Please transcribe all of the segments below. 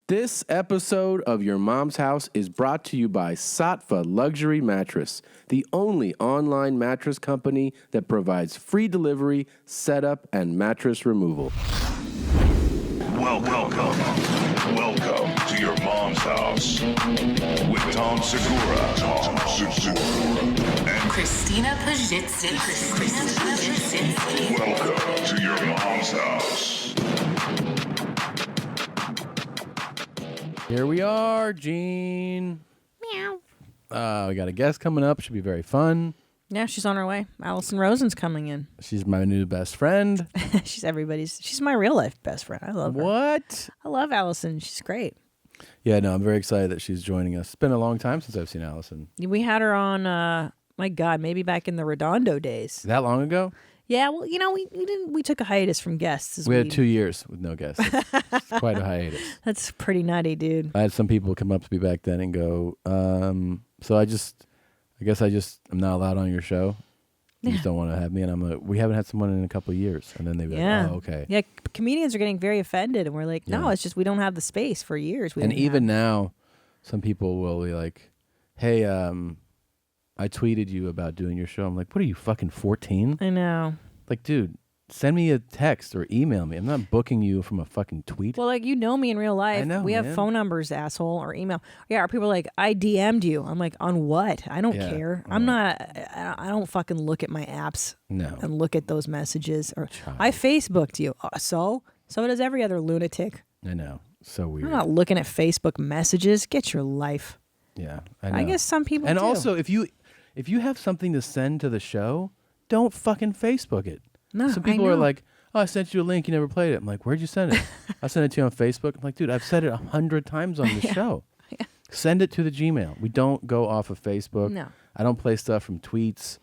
This episode of Your Mom's House is brought to you by Sattva Luxury Mattress, the only online mattress company that provides free delivery, setup, and mattress removal. Welcome to Your Mom's House with Tom Segura, and Christina Pajitsky. welcome to Your Mom's House. Here we are, Gene. Meow. We got a guest coming up. Should be very fun. Yeah, she's on her way. Alison Rosen's coming in. She's my new best friend. She's my real life best friend. I love her. What? I love Alison. She's great. Yeah, no, I'm very excited that she's joining us. It's been a long time since I've seen Alison. We had her on, my God, maybe back in the Redondo days. That long ago? Yeah, well, you know, we took a hitus from guests. We had 2 years with no guests. It's quite a hiatus. That's pretty nutty, dude. I had some people come up to me back then and go, so I guess I'm not allowed on your show. You just don't want to have me. And I'm like, we haven't had someone in a couple of years. And then they'd be like, oh, okay. Yeah, comedians are getting very offended. And we're like, no, it's just we don't have the space for years. And even now, some people will be like, hey, I tweeted you about doing your show. I'm like, what are you, fucking 14? I know. Like, dude, send me a text or email me. I'm not booking you from a fucking tweet. Well, like, you know me in real life. I know, we have man. phone numbers, asshole, or email. Yeah, or people are like, I DM'd you. I'm like, on what? I don't care. I don't fucking look at my apps and look at those messages. Or I Facebooked you. So does every other lunatic. I know. So weird. I'm not looking at Facebook messages. Get your life. Yeah, I know. I guess some people And do. also, if you have something to send to the show, don't fucking Facebook it. No, Some people are like, oh, I sent you a link, you never played it. I'm like, where'd you send it? I sent it to you on Facebook. I'm like, dude, I've said it 100 times on the show. Yeah. Send it to the Gmail. We don't go off of Facebook. No. I don't play stuff from tweets.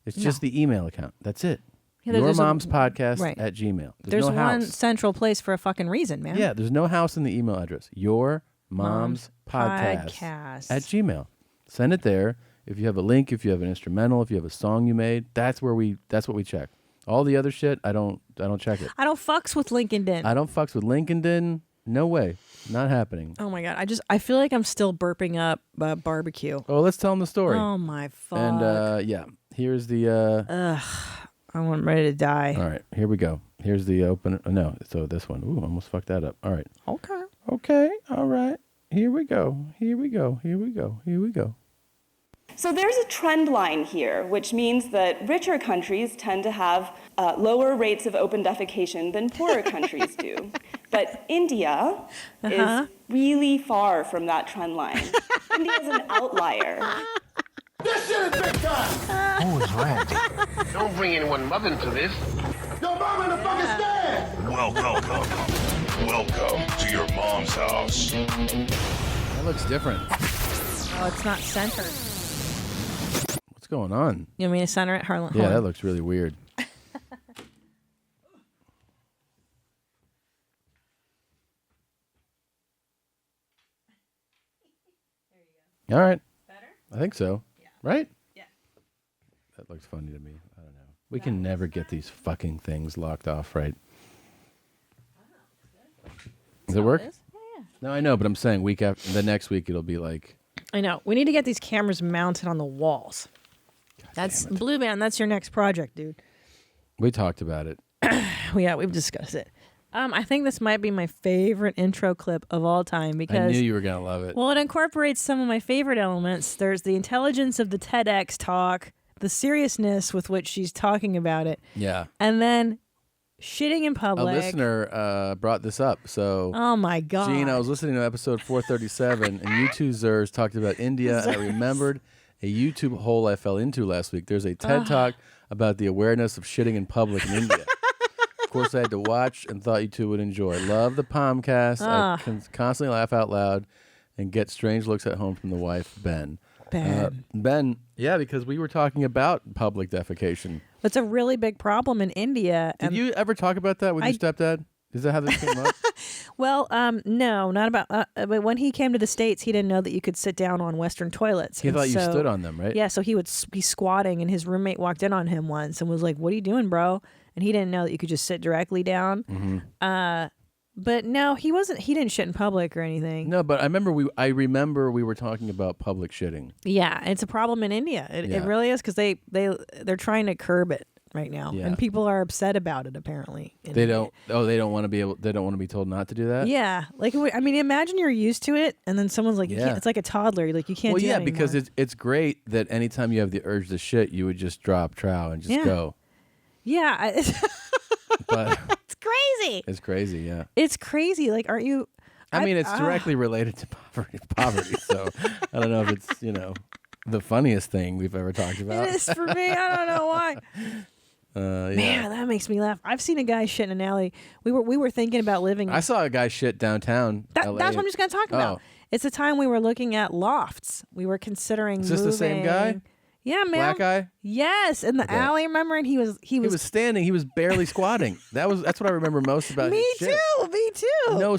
It's just the email account. That's it. Yeah, Your there's Mom's a- Podcast right. at Gmail. There's no one house. central place for a fucking reason, man. Yeah, there's no house in the email address. Your Mom's Podcast at Gmail. Send it there. If you have a link, if you have an instrumental, if you have a song you made, that's what we check. All the other shit, I don't check it. I don't fucks with LinkedIn. I don't fucks with LinkedIn. No way. Not happening. Oh my God. I feel like I'm still burping up barbecue. Oh, let's tell them the story. Oh my fuck. And yeah, here's the I'm ready to die. all right, here we go. Here's the open no, so this one. Ooh, almost fucked that up. All right. Okay. Okay. All right. Here we go. So there's a trend line here, which means that richer countries tend to have lower rates of open defecation than poorer countries do. But India is really far from that trend line. India is an outlier. This shit is big time! Who is Randy? Don't bring anyone mother into this. Yo, mom in the fucking stand! Welcome to Your Mom's House. That looks different. Oh, it's not centered. What's going on? You want me to center it, Harlan? Yeah, that looks really weird. All right. Better? I think so. Yeah. Right? Yeah. That looks funny to me. I don't know. We can never get these fucking things locked off, right? Does it work? Yeah. No, I know, but I'm saying week after the next week it'll be like I know. We need to get these cameras mounted on the walls. That's Blue Man. That's your next project, dude. we talked about it. Yeah, we've discussed it. I think this might be my favorite intro clip of all time because I knew you were gonna love it. well, it incorporates some of my favorite elements. There's the intelligence of the TEDx talk, the seriousness with which she's talking about it, Yeah. and then shitting in A public. listener brought this up. So Oh my God. Gene, I was listening to episode 437 and you two Zers talked about India and I remembered a YouTube hole I fell into last week. There's a TED talk about the awareness of shitting in public in India. Of course, I had to watch and thought you two would enjoy. Love the Palmcast. I can constantly laugh out loud and get strange looks at home from the wife, Ben. Ben, yeah, because we were talking about public defecation. It's a really big problem in India. Did you ever talk about that with your stepdad? Is that how this came up? Well, no, not about. But when he came to the States, he didn't know that you could sit down on Western toilets. He And thought you so- stood on them, right? Yeah, so he would be squatting, and his roommate walked in on him once and was like, "What are you doing, bro?" And he didn't know that you could just sit directly down. Mm-hmm. But no, he wasn't. He didn't shit in public or anything. No, but I remember we were talking about public shitting. Yeah, it's a problem in India. It really is because they're trying to curb it right now, and people are upset about it. Apparently, they don't. Oh, they don't want to be able. They don't want to be told not to do that. Yeah, like I mean, imagine you're used to it, and then someone's like, you can't, it's like a toddler. Like you can't. Well, do that because anymore. it's great that anytime you have the urge to shit, you would just drop trow and just go. Yeah, But it's crazy. It's crazy. Yeah, it's crazy. Like, aren't you? I mean, it's directly related to poverty. So I don't know if it's the funniest thing we've ever talked about. It is for me. I don't know why. Yeah. Man, that makes me laugh. I've seen a guy shit in an alley. We were thinking about living. I saw a guy shit downtown. That's LA. what I'm just going to talk about. It's the time we were looking at lofts. We were considering. Is this moving. the same guy? Yeah, man. Black guy? Yes, in the alley. Remember, and he was standing. He was barely squatting. That's what I remember most about me his shit. Me too. No,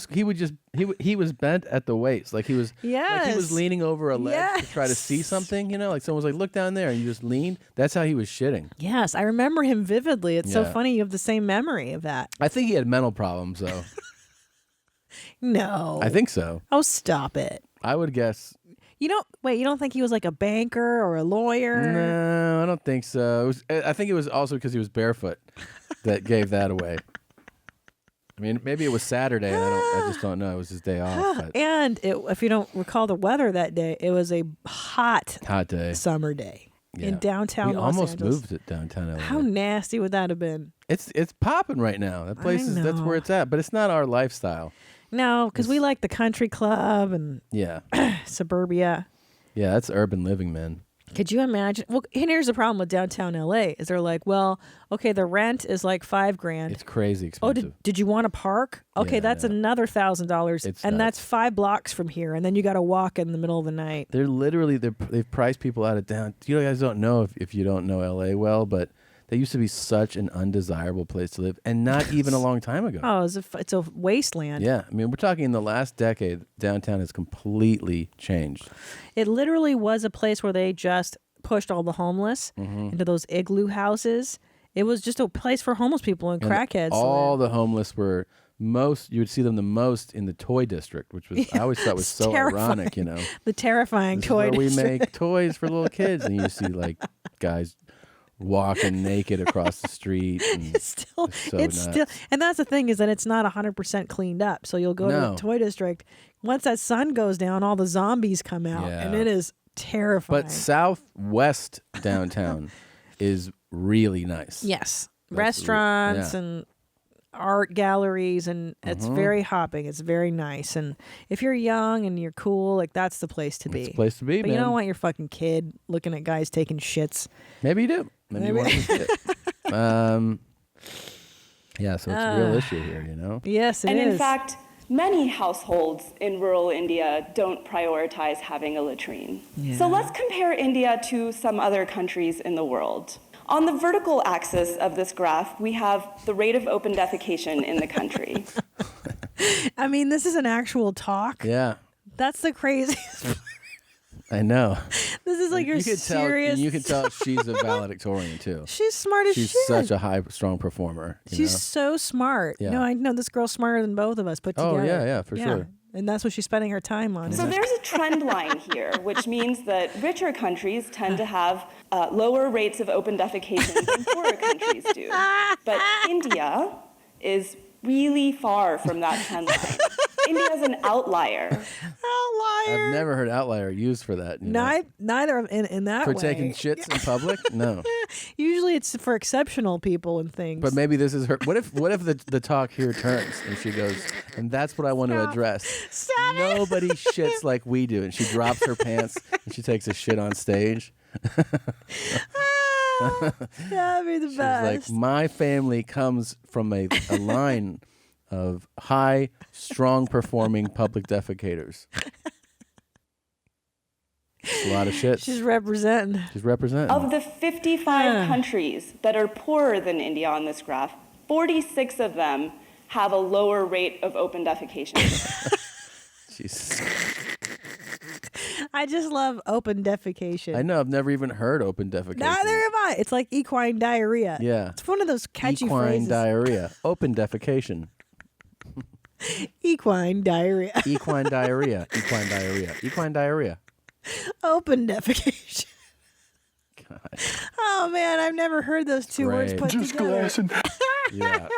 he was bent at the waist, like he was like he was leaning over a ledge to try to see something. Like someone was like, "Look down there," and you just leaned. That's how he was shitting. Yes, I remember him vividly. It's so funny you have the same memory of that. I think he had mental problems, though. No, I think so. Oh, stop it. I would guess. You don't think he was like a banker or a lawyer? No, I don't think so. I think it was also because he was barefoot that gave that away. I mean, maybe it was Saturday, and I just don't know. It was his day off. But. And if you don't recall the weather that day, it was a hot day, summer day in downtown we Los almost Angeles. moved it downtown LA. How nasty would that have been? It's popping right now. That place that's where it's at, but it's not our lifestyle. No, because we like the country club and suburbia. Yeah, that's urban living, man. Could you imagine? Well, here's the problem with downtown LA is they're like, well, okay, the rent is like $5,000. It's crazy expensive. Oh, did you want to park? Okay, that's another $1,000, and that's 5 blocks from here, and then you got to walk in the middle of the night. They're literally they've priced people out of down. You guys don't know if you don't know LA well, but that used to be such an undesirable place to live, and not even a long time ago. Oh, it's a wasteland. Yeah, I mean, we're talking in the last decade, downtown has completely changed. It literally was a place where they just pushed all the homeless into those igloo houses. It was just a place for homeless people and crackheads. All the homeless were you would see them the most in the toy district, which was I always thought was so ironic, The terrifying toy district. We make toys for little kids, and you see like guys walking naked across the street. And it's still, and that's the thing is that it's not 100% cleaned up. So you'll go to the toy district. Once that sun goes down, all the zombies come out, and it is terrifying. But southwest downtown is really nice. Yes, restaurants and art galleries, and it's very hopping. It's very nice, and if you're young and you're cool, like that's the place to be. It's the place to be, but man. you don't want your fucking kid looking at guys taking shits. Maybe you do. Maybe you want to shit. Yeah, so it's a real issue here, Yes, it is. And in fact, many households in rural India don't prioritize having a latrine. Yeah. So let's compare India to some other countries in the world. On the vertical axis of this graph, we have the rate of open defecation in the country. I mean, this is an actual talk. Yeah. That's the craziest. I know. This is like serious. You can tell she's a valedictorian too. She's smart as shit. She's such a strong performer. She's so smart. Yeah. No, I know this girl's smarter than both of us put together. Oh yeah, for sure. And that's what she's spending her time on. So there's a trend line here, which means that richer countries tend to have lower rates of open defecation than poorer countries do. But India is really far from that trend line. India is an outlier. Outlier. I've never heard outlier used for that. Neither in that way. For taking shits in public? No. Usually it's for exceptional people and things. But maybe this is her. What if the talk here turns and she goes, and that's what I want to address. Stop Nobody shits like we do. And she drops her pants and she takes a shit on stage. That'd be the best. She's like, my family comes from a line of high, strong performing public defecators. It's a lot of shit. She's representing. Of the 55 countries that are poorer than India on this graph, 46 of them have a lower rate of open defecation. Jesus. I just love open defecation. I know. I've never even heard open defecation. Neither have I. It's like equine diarrhea. Yeah. It's one of those catchy equine phrases. diarrhea. Open defecation. Equine diarrhea. Equine diarrhea. Equine diarrhea. Equine diarrhea. Open defecation. God. Oh man, I've never heard those two words Great. put together. Yeah.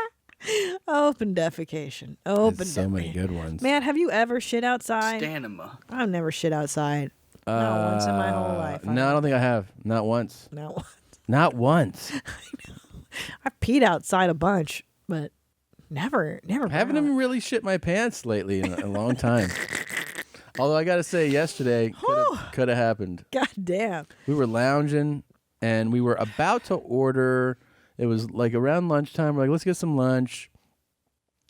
Open defecation. Open. There's so many good ones. Man, have you ever shit outside? Stanima. I've never shit outside. Not once in my whole life. No, I don't think I have. Not once. Not once. Not once. I've peed outside a bunch, but never. I haven't even really shit my pants lately in a long time. Although I got to say, yesterday could have happened. God damn. We were lounging and we were about to order. It was like around lunchtime. We're like, let's get some lunch.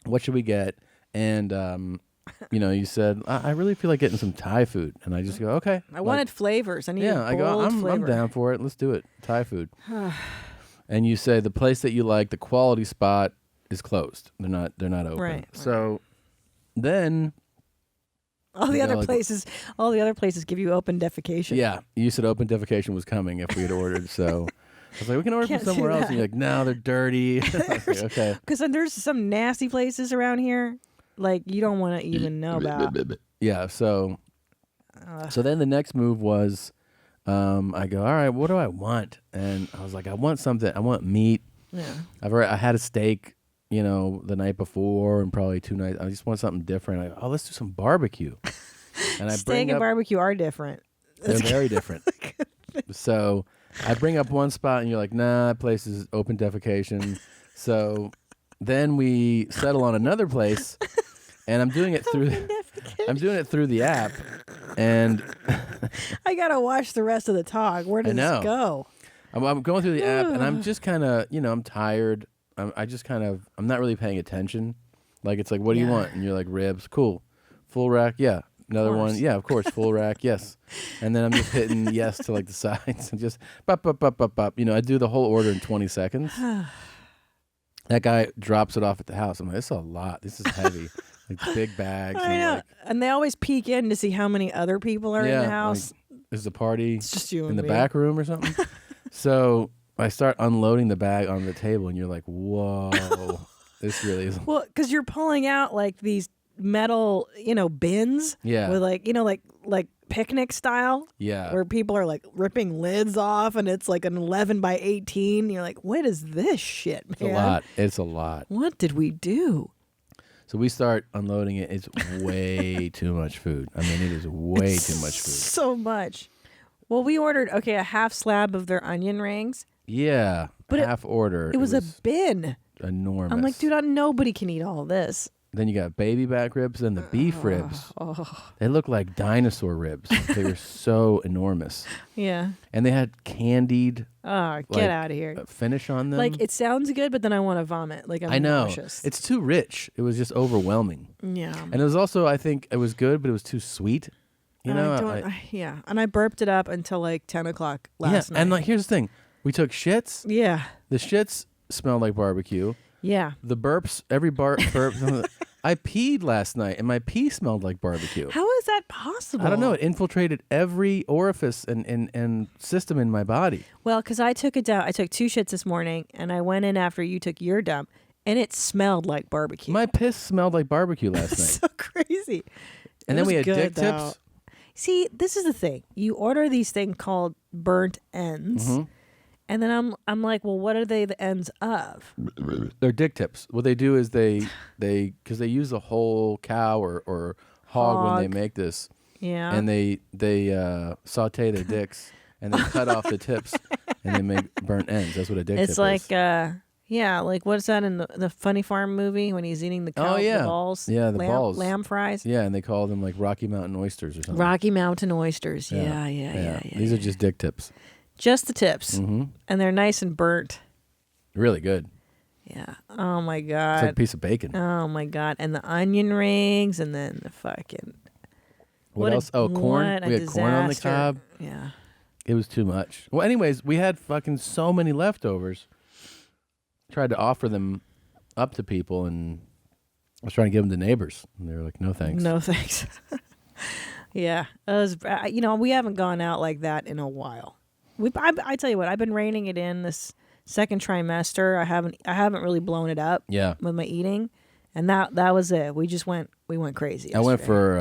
What should we get? And you said, I really feel like getting some Thai food. And I just go, okay. I wanted flavors. I needed I go, I'm flavor. down for it. Let's do it. Thai food. And you say the place that you like, the quality spot, is closed. They're not open. Right. So then all the other places give you open defecation. yeah, you said open defecation was coming if we had ordered. So I was like, we can order from Can't do somewhere else. that. And you're like, no, they're dirty. I was like, okay. Because there's some nasty places around here, like you don't want to even know about. Yeah. So then the next move was, I go, all right, what do I want? And I was like, I want something. I want meat. Yeah. I had a steak, the night before and probably 2 nights. I just want something different. I go, let's do some barbecue. And Steak and barbecue are different. They're very different. So I bring up one spot and you're like, nah, that place is open defecation. So then we settle on another place and I'm doing it through the app. And I gotta watch the rest of the talk. Where does this go? I'm going through the app and I'm just kind of, I'm tired. I'm not really paying attention. Like, it's like, what do you want? And you're like, ribs. Cool. Full rack. Yeah. Another one. Yeah, of course. Full rack. Yes. And then I'm just hitting yes to like the sides and just bop, bop, bop, bop, bop. I do the whole order in 20 seconds. That guy drops it off at the house. I'm like, this is a lot. This is heavy. Like big bags. I know. And they always peek in to see how many other people are in the house. Like, is the party it's just you in and the me. back room or something? So I start unloading the bag on the table and you're like, whoa, this really is. Well, because you're pulling out like these metal, bins. Yeah. With like picnic style. Yeah. Where people are like ripping lids off and it's like an 11 by 18. You're like, what is this shit, man? It's a lot. It's a lot. What did we do? So we start unloading it. It's way too much food. I mean, it is way too much food. So much. Well, we ordered, a half slab of their onion rings. Yeah. But half order. It was a bin. Enormous. I'm like, dude, nobody can eat all this. Then you got baby back ribs, then the beef ribs. They look like dinosaur ribs. They were so enormous. Yeah. And they had candied. Oh, get out of here. Finish on them. Like, it sounds good, but then I want to vomit. Like, I know. nauseous. It's too rich. It was just overwhelming. Yeah. And it was also, I think, it was good, but it was too sweet. Yeah. And I burped it up until like 10 o'clock last night. And like, here's the thing. We took shits. Yeah. The shits smelled like barbecue. Yeah. The burps, every burp. I peed last night, and my pee smelled like barbecue. How is that possible? I don't know. It infiltrated every orifice and system in my body. Well, because I took it down. I took 2 shits this morning, and I went in after you took your dump, and it smelled like barbecue. My piss smelled like barbecue last night. So crazy. And then we had dick tips. See, this is the thing. You order these things called burnt ends. Mm-hmm. And then I'm like, well, what are they the ends of? They're dick tips. What they do is they because they use a whole cow or hog when they make this. Yeah. And they saute their dicks and they cut off the tips and they make burnt ends. That's what a dick tip is. It's like like what's that in the Funny Farm movie when he's eating the cow, the balls? Yeah, the balls. Lamb fries. Yeah, and they call them like Rocky Mountain oysters or something. Rocky Mountain oysters. Yeah. These are just dick tips. Just the tips. Mm-hmm. And they're nice and burnt. Really good. Yeah. Oh, my God. It's like a piece of bacon. Oh, my God. And the onion rings and then the fucking... What else? Corn. We had corn on the cob. Yeah. It was too much. Well, anyways, we had fucking so many leftovers. Tried to offer them up to people, and I was trying to give them to neighbors. And they were like, no thanks. No thanks. Yeah. It was, we haven't gone out like that in a while. I tell you what, I've been reining it in this second trimester. I haven't really blown it up with my eating. And that was it. We went crazy. I went for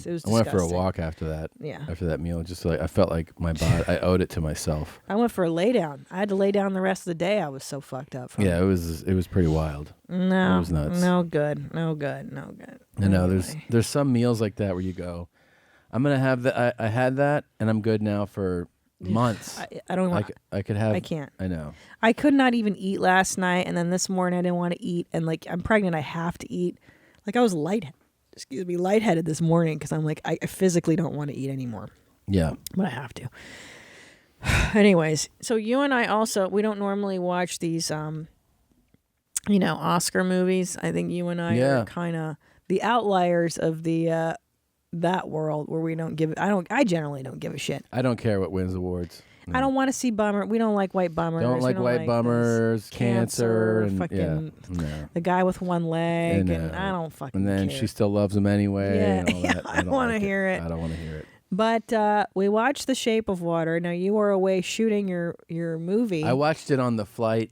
was I went for a disgusting. walk after that. Yeah. After that meal, just like I felt like my body, I owed it to myself. I went for a lay down. I had to lay down the rest of the day. I was so fucked up. From Yeah, it was pretty wild. No, it was nuts. no good. I know there's some meals like that where you go, I'm gonna have that. I had that, and I'm good now for months. I don't want. I could have. I can't. I know. I could not even eat last night, and then this morning I didn't want to eat, and like I'm pregnant, I have to eat. Like I was lightheaded this morning because I'm like I physically don't want to eat anymore. Yeah, but I have to. Anyways, so you and I also we don't normally watch these Oscar movies. I think you and I are kind of the outliers of the that world where we don't give I generally don't give a shit. I don't care what wins awards. No. I don't want to see bummer. We don't like white bummers. Don't like white bummers, cancer, and fucking no. the guy with one leg, and I don't fucking. And then care. she still loves him anyway. Yeah, and all that. I don't want to hear it. I don't want to hear it. But we watched The Shape of Water. Now you were away shooting your movie. I watched it on the flight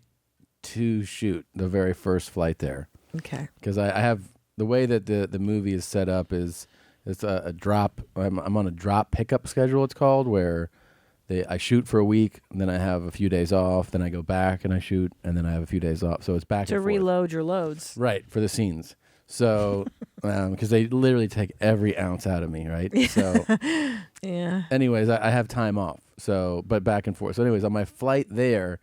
to shoot, the very first flight there. Okay. Because I have the way that the movie is set up is it's a drop. I'm on a drop pickup schedule. It's called where I shoot for a week, and then I have a few days off. Then I go back and I shoot, and then I have a few days off. So it's back to and forth. reload your loads. Right, for the scenes. So, because they literally take every ounce out of me, right? So, yeah. Anyways, I have time off. So, but back and forth. So, anyways, on my flight there,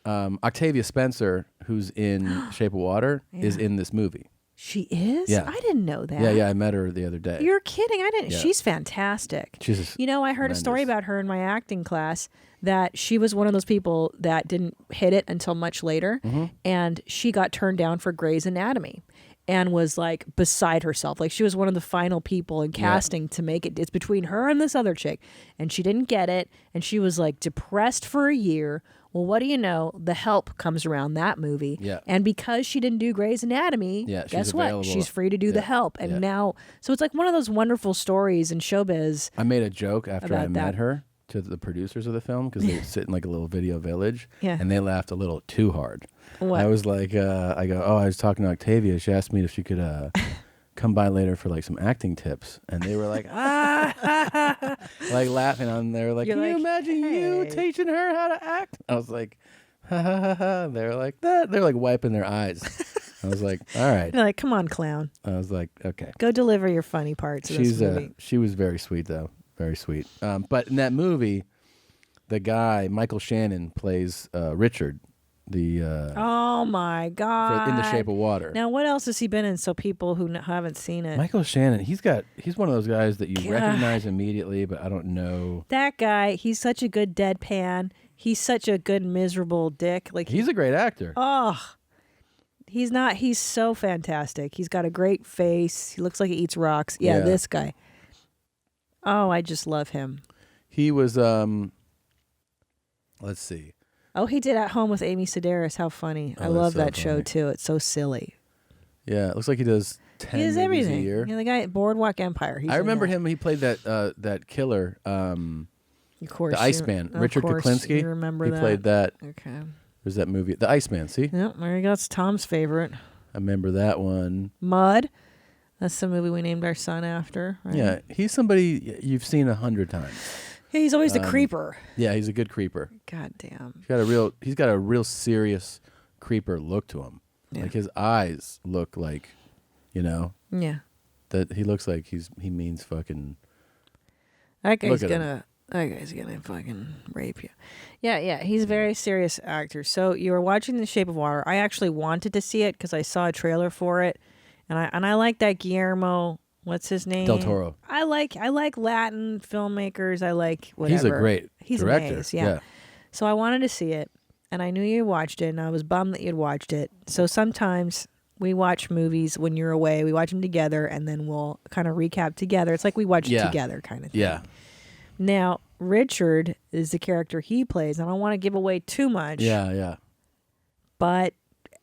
Octavia Spencer, who's in Shape of Water, is in this movie. She is? Yeah. I didn't know that. Yeah, I met her the other day. You're kidding. I didn't. Yeah. She's fantastic. She's I heard a story about her in my acting class that she was one of those people that didn't hit it until much later, and she got turned down for Grey's Anatomy and was like beside herself. Like she was one of the final people in casting to make it. It's between her and this other chick, and she didn't get it, and she was like depressed for a year. Well, what do you know? The Help comes around that movie. Yeah. And because she didn't do Grey's Anatomy, guess what? available. She's free to do The Help. And now, so it's like one of those wonderful stories in showbiz. I made a joke after I about met that. her to the producers of the film because they sit in like a little video village. Yeah. And they laughed a little too hard. What? I was like, I go, I was talking to Octavia. She asked me if she could come by later for like some acting tips. And they were like, like laughing on there. Like, You're can you like, imagine you teaching her how to act? I was like, ha ha ha ha. They're like that. They're like wiping their eyes. I was like, all right. You're like, come on, clown. I was like, okay. Go deliver your funny parts of this movie. She was very sweet though. Very sweet. But in that movie, the guy, Michael Shannon, plays Richard. Oh my God! In The Shape of Water. Now, what else has he been in? So people who haven't seen it, Michael Shannon, he's one of those guys that you recognize immediately, but I don't know. That guy, he's such a good deadpan. He's such a good miserable dick. Like he's a great actor. Oh, he's not. He's so fantastic. He's got a great face. He looks like he eats rocks. Yeah. This guy. Oh, I just love him. He was. Let's see. Oh, he did At Home with Amy Sedaris. How funny. I love that show, too. It's so silly. Yeah, it looks like he does 10 movies everything. A year. The guy at Boardwalk Empire. I remember him. He played that killer, of course, the Iceman, Richard Kuklinski. You remember he that? He played that. Okay. There's that movie, The Iceman, see? Yep, there you go. It's Tom's favorite. I remember that one. Mud. That's the movie we named our son after. Right? Yeah, he's somebody you've seen 100 times. He's always the creeper. Yeah, he's a good creeper. God damn. He's got a real serious creeper look to him. Yeah. Like his eyes look like, Yeah. that he looks like he means fucking. That guy's gonna fucking rape you. Yeah. He's a very serious actor. So you were watching The Shape of Water. I actually wanted to see it because I saw a trailer for it, and I like that Guillermo. What's his name? Del Toro. I like Latin filmmakers. I like whatever. He's a great director. Amazing, yeah. So I wanted to see it, and I knew you watched it, and I was bummed that you'd watched it. So sometimes we watch movies when you're away. We watch them together, and then we'll kind of recap together. It's like we watch it together kind of thing. Yeah. Now, Richard is the character he plays. I don't want to give away too much. Yeah. But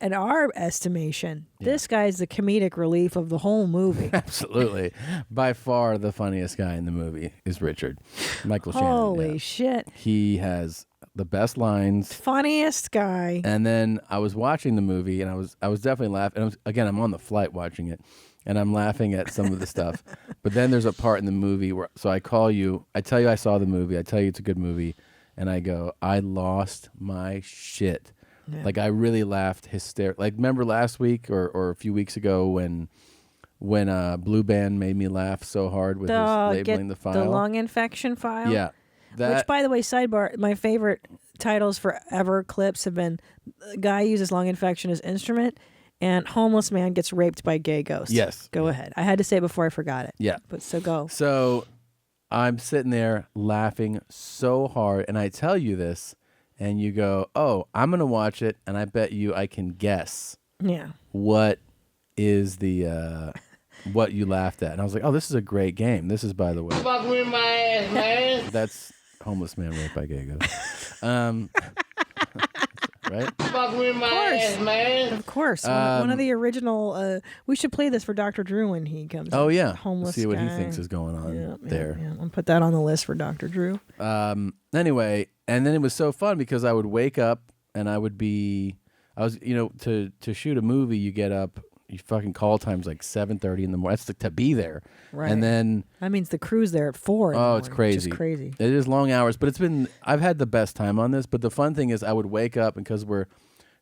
in our estimation, this guy's the comedic relief of the whole movie. Absolutely. By far the funniest guy in the movie is Richard. Michael Shannon. Holy shit. He has the best lines, funniest guy. And then I was watching the movie, and I was definitely laughing. And again, I'm on the flight watching it, and I'm laughing at some of the stuff. But then there's a part in the movie where, so I call you, I tell you I saw the movie, I tell you it's a good movie, and I go, I lost my shit. Yeah. Like I really laughed hysterically. Like remember last week or a few weeks ago when Blue Band made me laugh so hard with his labeling the file. The lung infection file? Yeah. Which, by the way, sidebar, my favorite titles for ever clips have been guy uses lung infection as instrument and homeless man gets raped by gay ghost. Yes. Go ahead. I had to say it before I forgot it. Yeah. But so go. So I'm sitting there laughing so hard, and I tell you this, and you go, oh, I'm going to watch it, and I bet you I can guess what is the... what you laughed at. And I was like, oh, this is a great game. This is, by the way... Fuck with my ass, man. That's homeless man raped by gay ghost. Right? Fuck with my ass, man. Of course. One of the original... we should play this for Dr. Drew when he comes. Oh, yeah. Homeless see what guy. he thinks is going on there. Yeah. I'll put that on the list for Dr. Drew. Anyway, and then it was so fun because I would wake up and I was, to shoot a movie, you get up... You fucking call time's like 7:30 in the morning. That's to be there, right? And then that means the crew's there at 4. Oh, it's crazy! It's crazy. It is long hours, but I've had the best time on this. But the fun thing is, I would wake up, and because we're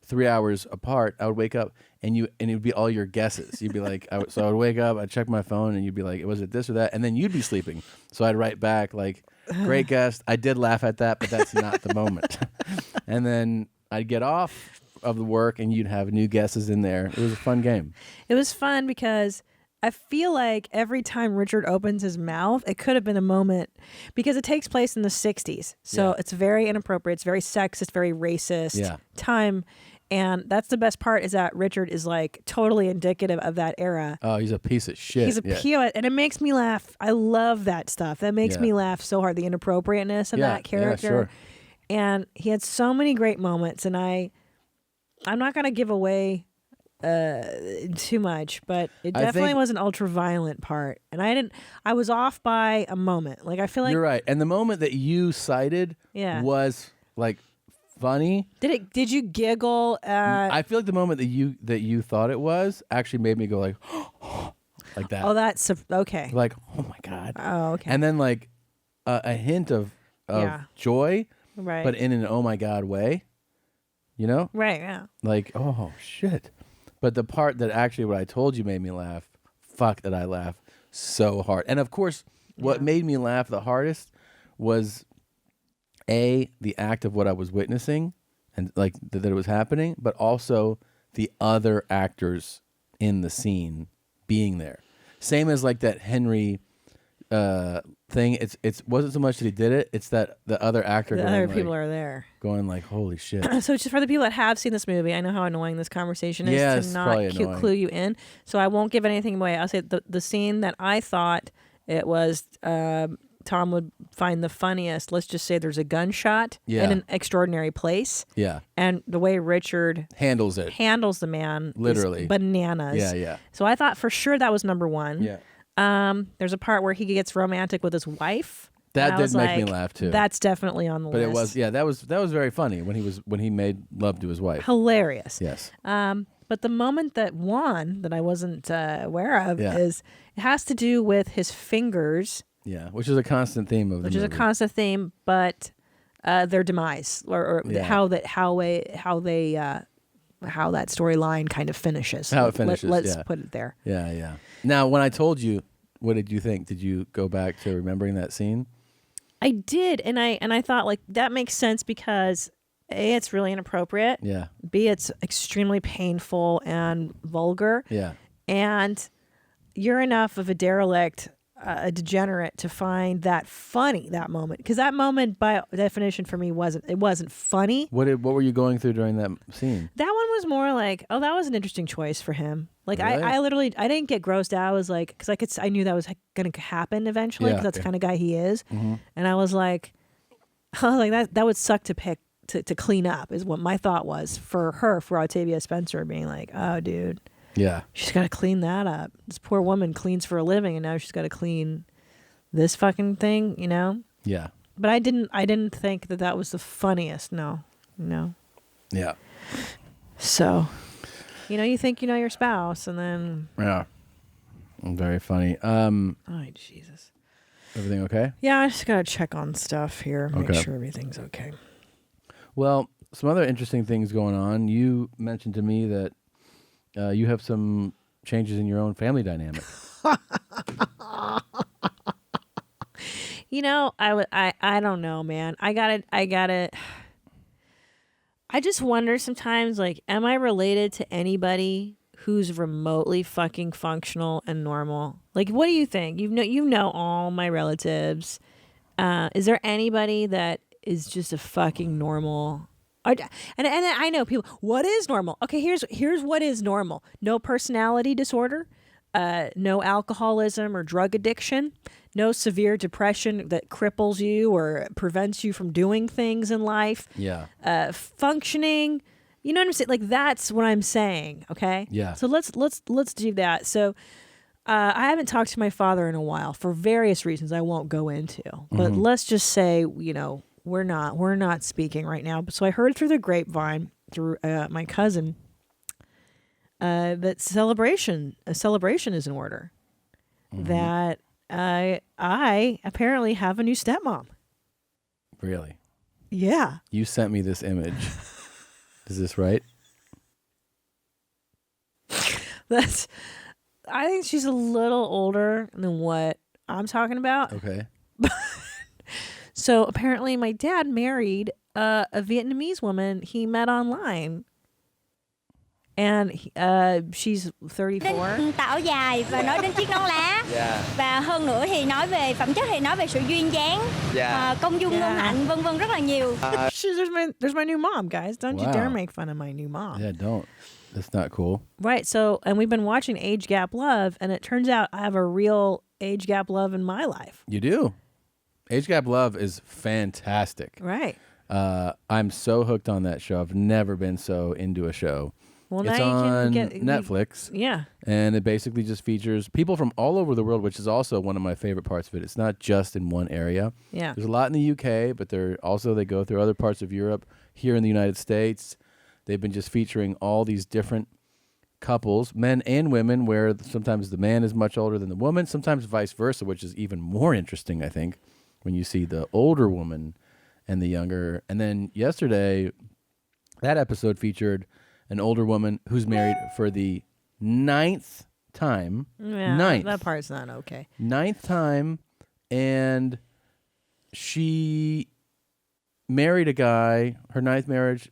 3 hours apart, I would wake up, and it would be all your guesses. You'd be like, so I would wake up, I'd check my phone, and you'd be like, was it this or that? And then you'd be sleeping, so I'd write back like, great guess. I did laugh at that, but that's not the moment. And then I'd get off of the work and you'd have new guesses in there. It was a fun game. It was fun because I feel like every time Richard opens his mouth, it could have been a moment because it takes place in the 60s. So it's very inappropriate. It's very sexist, very racist time. And that's the best part is that Richard is like totally indicative of that era. Oh, he's a piece of shit. He's a POS, and it makes me laugh. I love that stuff. That makes me laugh so hard, the inappropriateness of that character. Yeah, sure. And he had so many great moments, and I'm not going to give away too much, but it definitely was an ultra violent part. And I was off by a moment. Like I feel like you're right. And the moment that you cited was like funny. Did you giggle I feel like the moment that you thought it was actually made me go like like that. Oh, that's okay. Like, oh my God. Oh, okay. And then like a hint of joy, right? But in an oh my God way. You know? Right, yeah. Like, oh, shit. But the part that actually what I told you made me laugh, fuck that I laugh so hard. And of course, what made me laugh the hardest was, the act of what I was witnessing and like that it was happening, but also the other actors in the scene being there. Same as like that Henry thing. It wasn't so much that he did it; it's that the other actor, the other people are there, going like, "Holy shit!" So just for the people that have seen this movie, I know how annoying this conversation is to not clue you in. So I won't give anything away. I'll say the scene that I thought it was Tom would find the funniest. Let's just say there's a gunshot in an extraordinary place. Yeah, and the way Richard handles the man, literally is bananas. Yeah. So I thought for sure that was number one. Yeah. There's a part where he gets romantic with his wife. That did make me laugh too. That's definitely on the list. But it was, that was very funny when he made love to his wife. Hilarious. Yes. But the moment that won that I wasn't aware of is it has to do with his fingers. Yeah, which is a constant theme of the movie. Which is a constant theme, but their demise or how that storyline kind of finishes. How it finishes. Let's put it there. Yeah. Now, when I told you, what did you think? Did you go back to remembering that scene? I did, and I thought like that makes sense because A, it's really inappropriate. Yeah. B, it's extremely painful and vulgar. Yeah. And you're enough of a derelict, a degenerate to find that funny, that moment, because that moment by definition for me wasn't funny. What were you going through during that scene? That one was more like, oh, that was an interesting choice for him. Like really? I literally didn't get grossed out. I was like, because I knew that was going to happen eventually because that's the kind of guy he is. Mm-hmm. And I was like that would suck to pick to clean up is what my thought was for Octavia Spencer being like, oh, dude. Yeah. She's got to clean that up. This poor woman cleans for a living, and now she's got to clean this fucking thing, you know? Yeah. But I didn't think that was the funniest. No. Yeah. So, you think you know your spouse, and then Yeah. Very funny. oh Jesus. Everything okay? Yeah, I just gotta check on stuff here, make Okay. sure everything's okay. Well, some other interesting things going on. You mentioned to me that you have some changes in your own family dynamic. I don't know, man. I just wonder sometimes, like, am I related to anybody who's remotely fucking functional and normal? Like, what do you think? You know all my relatives. Is there anybody that is just a fucking normal? And I know people. What is normal? Okay, here's what is normal. No personality disorder. No alcoholism or drug addiction. No severe depression that cripples you or prevents you from doing things in life. Yeah. Functioning. You know what I'm saying? Like, that's what I'm saying. Okay. Yeah. So let's do that. So I haven't talked to my father in a while for various reasons I won't go into. But let's just say, we're not speaking right now. So I heard through the grapevine through my cousin that a celebration is in order. That I apparently have a new stepmom. Really? Yeah. You sent me this image. Is this right? I think she's a little older than what I'm talking about. Okay. So apparently my dad married a Vietnamese woman he met online. And she's 34. Tạo dài và nói đến chiếc nón lá. Và hơn nữa thì nói về phẩm chất thì nói về sự duyên dáng, công dung ngôn hạnh vân vân rất là nhiều. There's my new mom, guys. Don't you Wow. dare make fun of my new mom. Yeah, don't. That's not cool. Right. So, and we've been watching Age Gap Love, and it turns out I have a real age gap love in my life. You do. Age Gap Love is fantastic. Right. I'm so hooked on that show. I've never been so into a show. Well, It's now you on can get Netflix. Yeah. And it basically just features people from all over the world, which is also one of my favorite parts of it. It's not just in one area. Yeah. There's a lot in the UK, but they go through other parts of Europe. Here in the United States, they've been just featuring all these different couples, men and women, where sometimes the man is much older than the woman, sometimes vice versa, which is even more interesting, I think, when you see the older woman and the younger. And then yesterday, that episode featured an older woman who's married for the 9th time. Yeah. 9th. That part's not okay. 9th time, and she married a guy. Her 9th marriage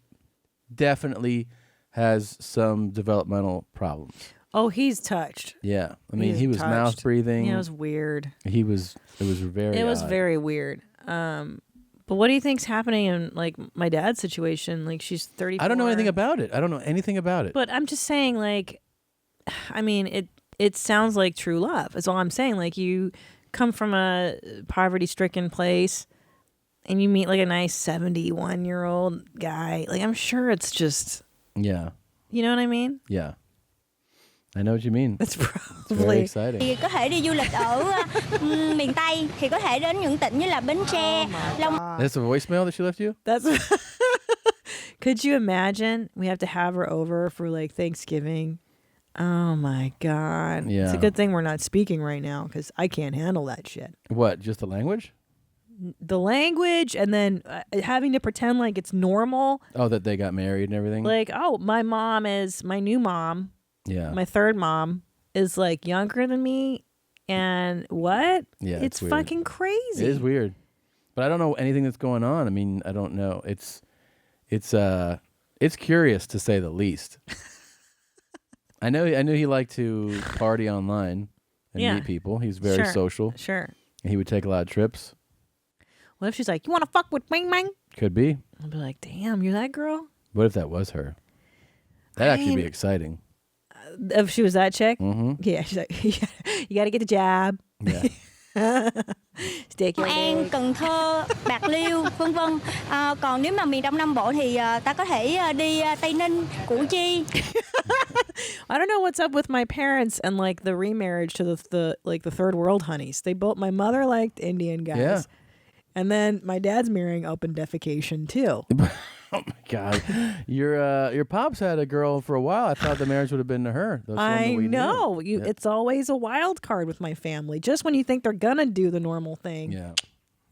definitely has some developmental problems. Oh, he's touched. Yeah. I mean, He's he was touched. mouth breathing. Yeah, it was weird. It was very odd. Very weird. But what do you think's happening in, like, my dad's situation? Like, she's 34. I don't know anything about it. But I'm just saying, like, I mean, it sounds like true love. That's all I'm saying. Like, you come from a poverty-stricken place and you meet, like, a nice 71-year-old guy. Like, I'm sure it's just... Yeah. You know what I mean? Yeah. I know what you mean. It's It's very exciting. Thì có thể đi du lịch ở miền Tây thì có thể đến những tỉnh như là Bến Tre, Long. That's a voicemail that she left you? That's... Could you imagine? We have to have her over for, like, Thanksgiving. Oh, my God. Yeah. It's a good thing we're not speaking right now because I can't handle that shit. What, just the language? The language, and then having to pretend like it's normal. Oh, that they got married and everything? Like, oh, my new mom. Yeah. My third mom is, like, younger than me. And what? Yeah, it's weird. fucking crazy. It is weird. But I don't know anything that's going on. I mean, I don't know. It's curious to say the least. I knew he liked to party online and meet people. He's very social. Sure. And he would take a lot of trips. What if she's like, you want to fuck with Bang Bang? Could be. I'll be like, damn, you're that girl? What if that was her? That'd actually be exciting. If she was that chick? Mm-hmm. Yeah, she's like, you got to get the jab. Yeah. Stick your An, dick. Cần Thơ, Bạc Liêu, vân vân. Còn nếu mà miền Đông Nam Bộ thì ta có thể đi Tây Ninh, Củ Chi. I don't know what's up with my parents and, like, the remarriage to the third world honeys. My mother liked Indian guys. Yeah. And then my dad's marrying open defecation too. Oh my God, your pops had a girl for a while. I thought the marriage would have been to her. I know. It's always a wild card with my family. Just when you think they're gonna do the normal thing. Yeah.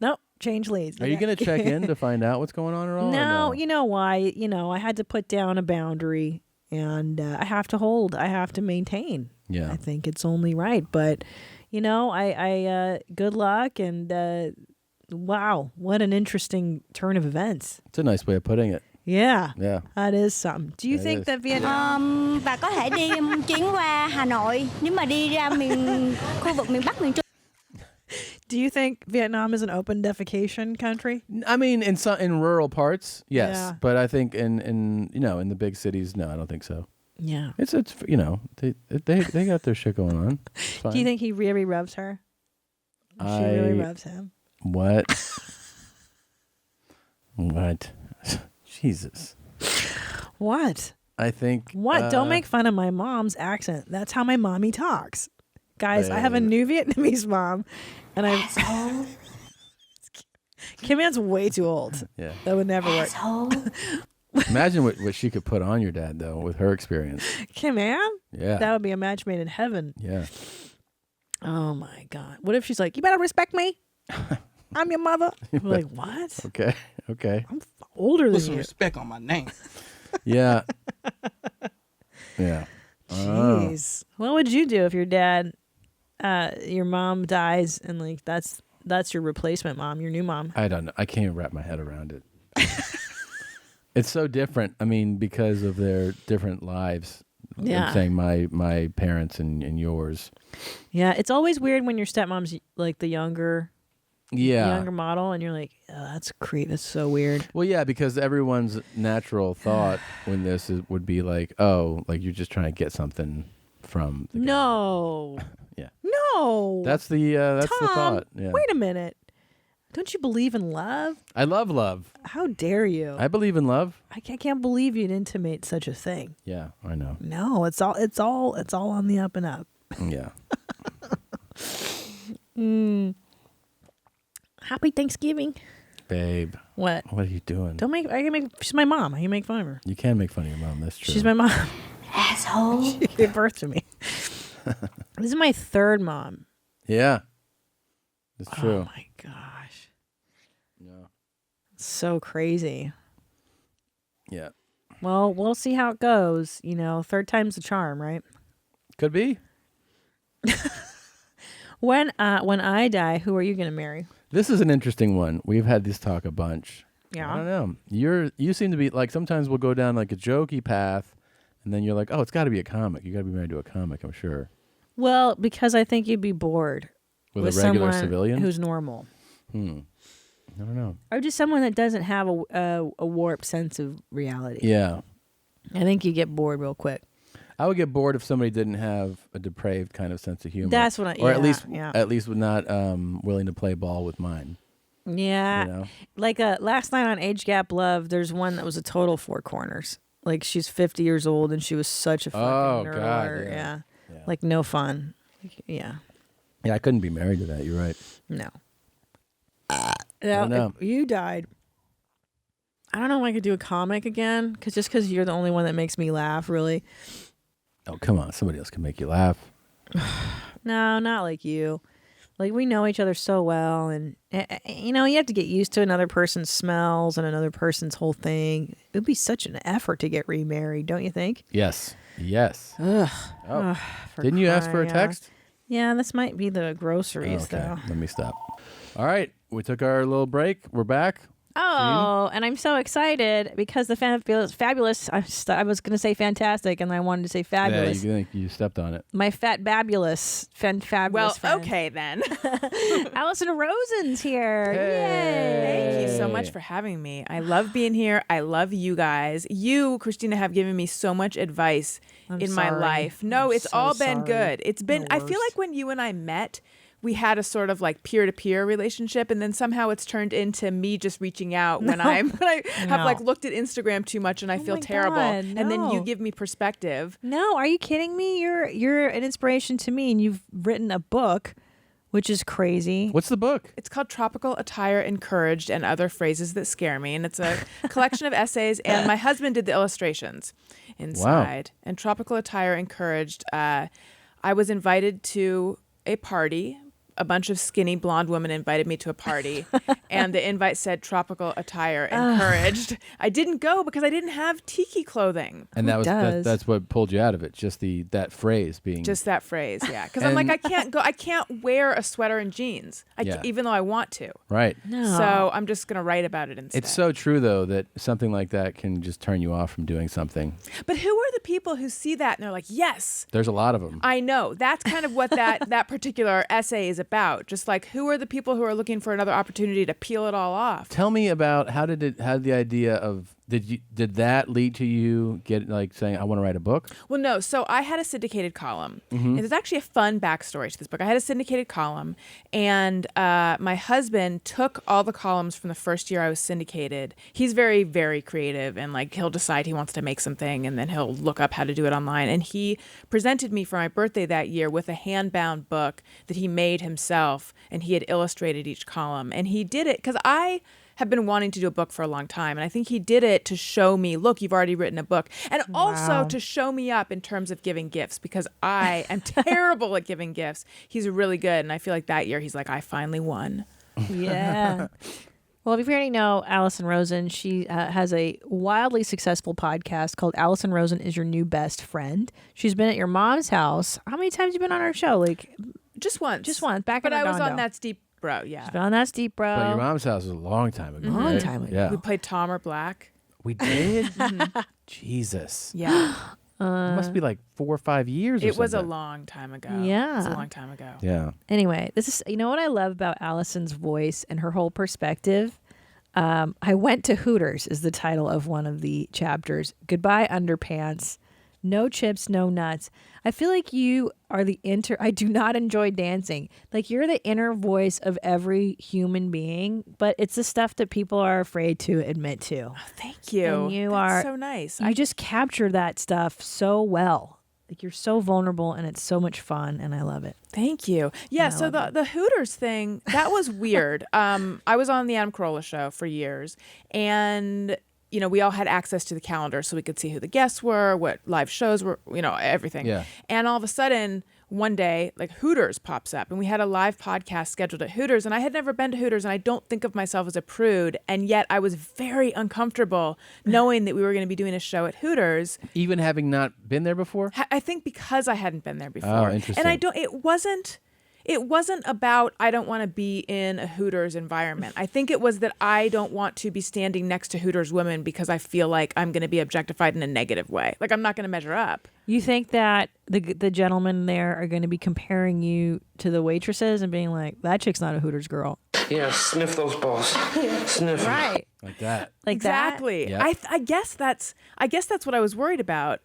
Nope. Change leads. Are you going to check in to find out what's going on at all? No, you know why? I had to put down a boundary, and I have to maintain. Yeah. I think it's only right. But, I good luck, and wow, what an interesting turn of events. It's a nice way of putting it. Yeah. Yeah. That is something. Do you think that Vietnam... Bà có thể đi chuyến qua Hà Nội nếu mà đi ra khu vực miền Bắc, miền Trung. Do you think Vietnam is an open defecation country? I mean, in rural parts, yes, Yeah. but I think in the big cities, no, I don't think so. Yeah. It's they got their shit going on. Do you think he really rubs her? She really rubs him. What? What? Jesus. What? I think. What? Don't make fun of my mom's accent. That's how my mommy talks. Guys, I have a new Vietnamese mom, and I'm. Kim Ann's way too old. Yeah. That would never work. Imagine what she could put on your dad, though, with her experience. Kim Ann? Yeah. That would be a match made in heaven. Yeah. Oh, my God. What if she's like, you better respect me? I'm your mother. I'm like, what? Okay. I'm older than Put some you. respect on my name. Yeah. Yeah. Jeez. What would you do if your dad, your mom dies and like that's your replacement mom, your new mom? I don't know. I can't wrap my head around it. It's so different. I mean, because of their different lives. Yeah. I'm saying my parents and yours. Yeah. It's always weird when your stepmom's like the younger model, and you're like, oh, that's That's so weird. Well, yeah, because everyone's natural thought when this would be like, oh, like you're just trying to get something from the guy. No. Yeah. No. That's the Tom, thought. Yeah. Wait a minute. Don't you believe in love? I love love. How dare you? I believe in love. I can't believe you'd intimate such a thing. Yeah, I know. No, it's all on the up and up. Yeah. Happy Thanksgiving. Babe. What? What are you doing? She's my mom. I can make fun of her. You can make fun of your mom. That's true. She's my mom. Asshole. She gave birth to me. This is my third mom. Yeah. It's true. Oh my gosh. Yeah. So crazy. Yeah. Well, we'll see how it goes. Third time's the charm, right? Could be. When I die, who are you going to marry? This is an interesting one. We've had this talk a bunch. Yeah. I don't know. You seem to be like, sometimes we'll go down like a jokey path, and then you're like, oh, it's got to be a comic. You got to be married to a comic, I'm sure. Well, because I think you'd be bored With a regular someone civilian who's normal, I don't know. or just someone that doesn't have a warped sense of reality. Yeah. I think you get bored real quick. I would get bored if somebody didn't have a depraved kind of sense of humor. That's what or at least was not willing to play ball with mine. Yeah. Like last night on Age Gap Love, there's one that was a total four corners. Like she's 50 years old and she was such a fucking nerd. God, Yeah. Like no fun. Yeah, I couldn't be married to that. You're right. No. No. If you died, I don't know if I could do a comic again, because you're the only one that makes me laugh, really. Oh, come on. Somebody else can make you laugh. No, not like you. Like, we know each other so well, and, you have to get used to another person's smells and another person's whole thing. It would be such an effort to get remarried, don't you think? Yes. Ugh. Oh. Didn't you ask for a text? Yeah, this might be the groceries, though. Let me stop. All right. We took our little break. We're back. Oh, and I'm so excited because the fabulous, I was going to say fantastic, and I wanted to say fabulous. Yeah, you stepped on it. My fabulous friend. Okay then. Alison Rosen's here. Yay. Thank you so much for having me. I love being here. I love you guys. You, Christina, have given me so much advice in my life. No, it's all been good. It's been, I feel like when you and I met, we had a sort of like peer-to-peer relationship, and then somehow it's turned into me just reaching out when I have like looked at Instagram too much and I feel terrible. God, and then you give me perspective. No, are you kidding me? You're an inspiration to me, and you've written a book which is crazy. What's the book? It's called Tropical Attire Encouraged and Other Phrases That Scare Me. And it's a collection of essays. And my husband did the illustrations inside. Wow. And Tropical Attire Encouraged, I was invited to a party. A bunch of skinny blonde women invited me to a party, and the invite said "Tropical Attire Encouraged." I didn't go because I didn't have tiki clothing. And that's what pulled you out of it. Just that phrase being just that phrase, yeah. Because I'm like, I can't wear a sweater and jeans, even though I want to. Right. No. So I'm just gonna write about it instead. It's so true though that something like that can just turn you off from doing something. But who are the people who see that and they're like, yes? There's a lot of them. I know. That's kind of what that particular essay is about. Just like, who are the people who are looking for another opportunity to peel it all off? Tell me about how did the idea of did that lead to you saying I want to write a book? Well, no. So I had a syndicated column. Mm-hmm. There's actually a fun backstory to this book. I had a syndicated column, and my husband took all the columns from the first year I was syndicated. He's very, very creative, and he'll decide he wants to make something, and then he'll look up how to do it online. And he presented me for my birthday that year with a hand-bound book that he made himself, and he had illustrated each column. And he did it because I have been wanting to do a book for a long time. And I think he did it to show me, look, you've already written a book. And also to show me up in terms of giving gifts, because I am terrible at giving gifts. He's really good. And I feel like that year he's like, I finally won. Yeah. Well, if you already know Alison Rosen, she has a wildly successful podcast called Alison Rosen is Your New Best Friend. She's been at your mom's house. How many times have you been on our show? Just once. Just once. But I was on That's Deep Bro, yeah. She's been on That's Deep Bro. But your mom's house was a long time ago. Long right? time ago. Yeah. We played Tom or Black. We did? Jesus. Yeah. It must be 4 or 5 years or It was a something. long time ago. Yeah. It was a long time ago. Yeah. Anyway, this is, what I love about Alison's voice and her whole perspective. I Went to Hooters is the title of one of the chapters. Goodbye, underpants. No chips, no nuts. I feel like you are I do not enjoy dancing. You're the inner voice of every human being, but it's the stuff that people are afraid to admit to. Oh, thank you. And That's so nice. You just capture that stuff so well. You're so vulnerable, and it's so much fun, and I love it. Thank you. Yeah, so the Hooters thing, that was weird. I was on the Adam Carolla show for years, and we all had access to the calendar so we could see who the guests were, what live shows were, everything. Yeah. And all of a sudden, one day, Hooters pops up, and we had a live podcast scheduled at Hooters, and I had never been to Hooters, and I don't think of myself as a prude, and yet I was very uncomfortable knowing that we were going to be doing a show at Hooters. Even having not been there before? I think because I hadn't been there before. Oh, interesting. And it wasn't about I don't want to be in a Hooters environment. I think it was that I don't want to be standing next to Hooters women because I feel like I'm going to be objectified in a negative way. I'm not going to measure up. You think that the gentlemen there are going to be comparing you to the waitresses and being like, that chick's not a Hooters girl. Yeah, sniff those balls. Sniff 'em. Right. Like that. Exactly. Yep. I guess that's what I was worried about.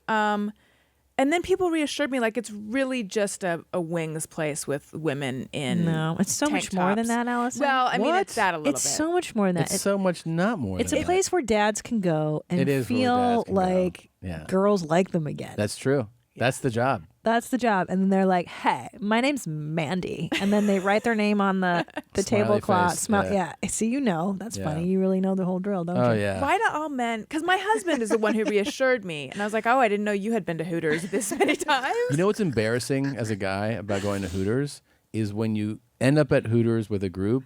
And then people reassured me it's really just a wings place with women in No, it's so much more than that, Allison. Well, I mean, What? it's that a little bit. It's so much more than that. It's so much not more It's than a that. place where dads can go and It is where feel dads can go. like Yeah. girls like them again. That's true. That's the job. That's the job. And then they're like, hey, my name's Mandy. And then they write their name on the Smiley tablecloth. face, Yeah. See, that's Yeah. funny. You really know the whole drill, don't Oh, you? yeah. Why do all men? Because my husband is the one who reassured me, and I was like, "Oh, I didn't know you had been to Hooters this many times." You know what's embarrassing as a guy about going to Hooters is when you end up at Hooters with a group,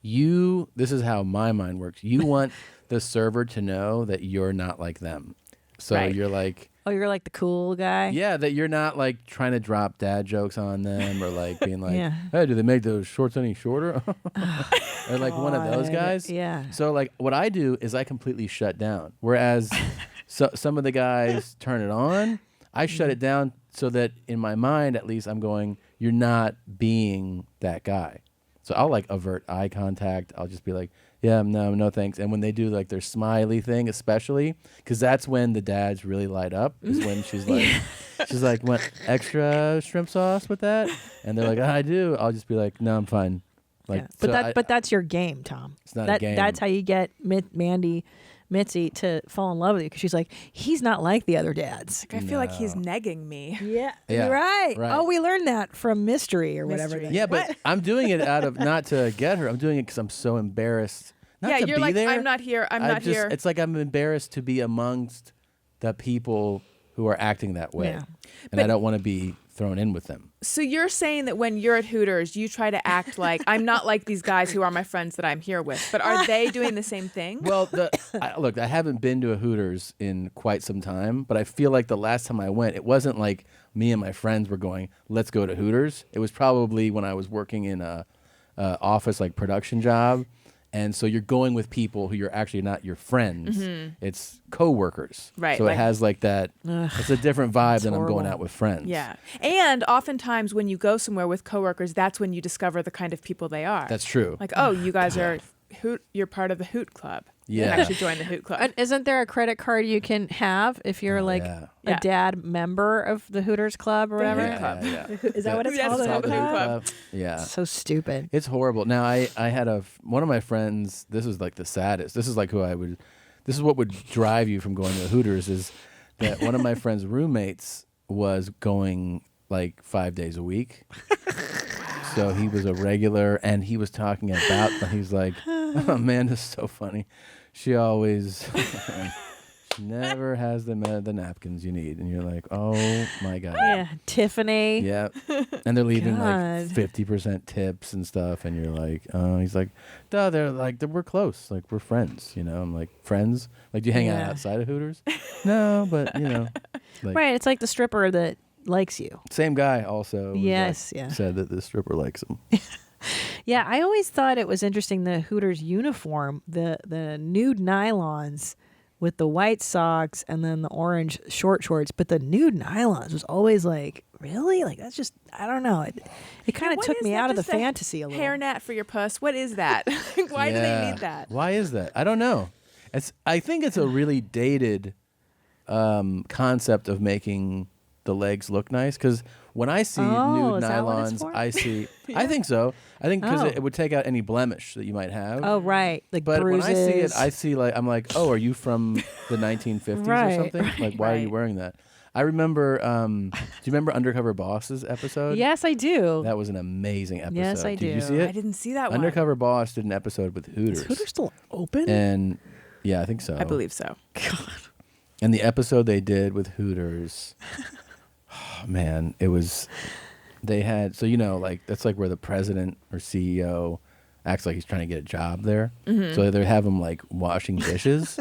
this is how my mind works. You want the server to know that you're not like them. So Right. you're like... Oh, you're like the cool guy? Yeah, that you're not trying to drop dad jokes on them or being like, Yeah. hey, do they make those shorts any shorter? Or one of those guys. Yeah. So what I do is I completely shut down. Whereas some of the guys turn it on. I shut it down so that in my mind, at least, I'm going, you're not being that guy. So I'll avert eye contact. I'll just be like, yeah, no thanks. And when they do their smiley thing, especially, because that's when the dads really light up, is when she's like, want extra shrimp sauce with that? And they're like, I do. I'll just be like, no, I'm fine. Yeah. But that's your game, Tom. It's not a game. That's how you get Mandy Mitzi to fall in love with you because she's like, he's not like the other dads. I feel like he's negging me. Yeah, Yeah, you're right. right. Oh, we learned that from Mystery or whatever. Mystery. Yeah, but I'm doing it out of not to get her. I'm doing it because I'm so embarrassed. Not Yeah, to you're be like, there. I'm not here. I'm not here. It's like I'm embarrassed to be amongst the people who are acting that way, Yeah. and I don't want to be thrown in with them. So you're saying that when you're at Hooters, you try to act like I'm not like these guys who are my friends that I'm here with, but are they doing the same thing? Well, look, I haven't been to a Hooters in quite some time, but I feel like the last time I went, it wasn't like me and my friends were going, let's go to Hooters. It was probably when I was working in a office like production job. And so you're going with people who you're actually not your friends. It's coworkers. Right, So like- it has like that, it's a different vibe than I'm going horrible. out with friends. Yeah. And oftentimes when you go somewhere with coworkers, that's when you discover the kind of people they are. That's true. Like, oh, you guys are you're part of the Hoot Club. Yeah. You should join the Hoot Club. And isn't there a credit card you can have if you're like yeah. Yeah. a dad member of the Hooters Club or whatever? Yeah, yeah. Is that what it's Yes, called? it's called the Hoot Club. Yeah. So stupid. It's horrible. Now I had one of my friends, this is like the saddest. This is like this is what would drive you from going to Hooters is that one of my friend's roommates was going like 5 days a week. So he was a regular and he was talking about, he's like, oh man, this is so funny. She always she never has the napkins you need. And you're like, oh my God. Yeah, Tiffany. Yeah. And they're leaving God. like 50% tips and stuff. And you're like, oh, he's like, no, they're like, we're close. Like, we're friends, you know? I'm like, friends? Like, do you hang out Yeah. outside of Hooters? No, but, you know. Like, Right, it's like the stripper that likes you. same guy also was Yes, like, yeah. said that the stripper likes him. Yeah, I always thought it was interesting the Hooters uniform, the nude nylons with the white socks and then the orange short shorts, but the nude nylons was always like, really? Like that's just I don't know. It kind of What took is me that? out of the Just a fantasy a little. Hairnet for your puss. What is that? Why do they need that? Why is that? I don't know. I think it's a really dated concept of making the legs look nice because when I see nude is that what it's nylons, for? I see. I think so. I think because Oh. it would take out any blemish that you might have. Oh right, like But bruises. when I see it, I see like I'm like, oh, are you from the 1950s Right. or something? Like, why are you Right. wearing that? I remember. Do you remember Undercover Bosses episode? Yes, I do. That was an amazing episode. Yes, I Did you do. see it? I didn't see that one. Undercover Boss did an episode with Hooters. Is Hooters still open? And yeah, I think so. I believe so. And the episode they did with Hooters, oh, man, it was. They had like that's like where the president or CEO acts like he's trying to get a job there. So they have him like washing dishes,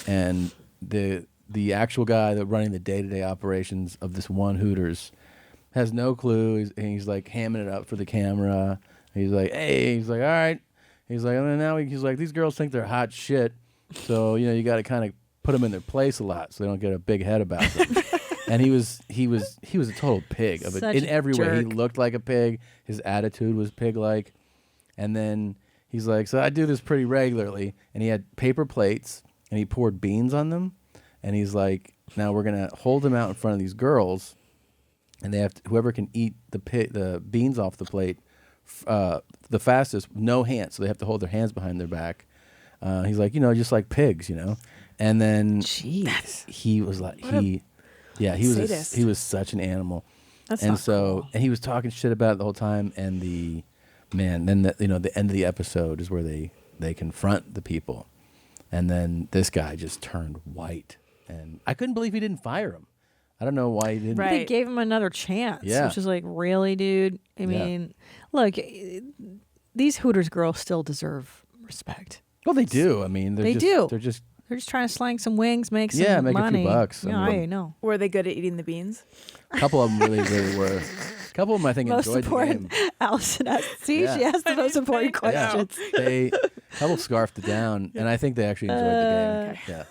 and the actual guy that running the day-to-day operations of this one Hooters has no clue. He's like hamming it up for the camera. He's like, hey, he's like, all right. He's like, and then now he's like, these girls think they're hot shit, so you got to kind of put them in their place a lot so they don't get a big head about them. And he was a total pig of it Such in a every way. He jerk. looked like a pig. His attitude was pig-like. And then he's like, so I do this pretty regularly. And he had paper plates and he poured beans on them. And he's like, now we're gonna hold them out in front of these girls, and they have to, whoever can eat the beans off the plate the fastest, no hands. So they have to hold their hands behind their back. He's like, just like pigs, And then Jeez. he was like, he sadist. he was such an animal. That's and not so cool. and he was talking shit about it the whole time. And the end of the episode is where they confront the people, and then this guy just turned white, and I couldn't believe he didn't fire him. I don't know why he didn't. Right. They gave him another chance, Yeah. which is like, really, dude? I mean, look, these Hooters girls still deserve respect. Well, they do. I mean, They just, do. They're just They're just trying to slang some wings, make some make money. a few bucks. Yeah, I mean, I know. Were they good at eating the beans? a couple of them really were. A couple of them I think Most enjoyed important, the game. Allison asked. See, Yeah. she asked the most important Yeah. questions. A couple scarfed it down, and I think they actually enjoyed the game. Yeah.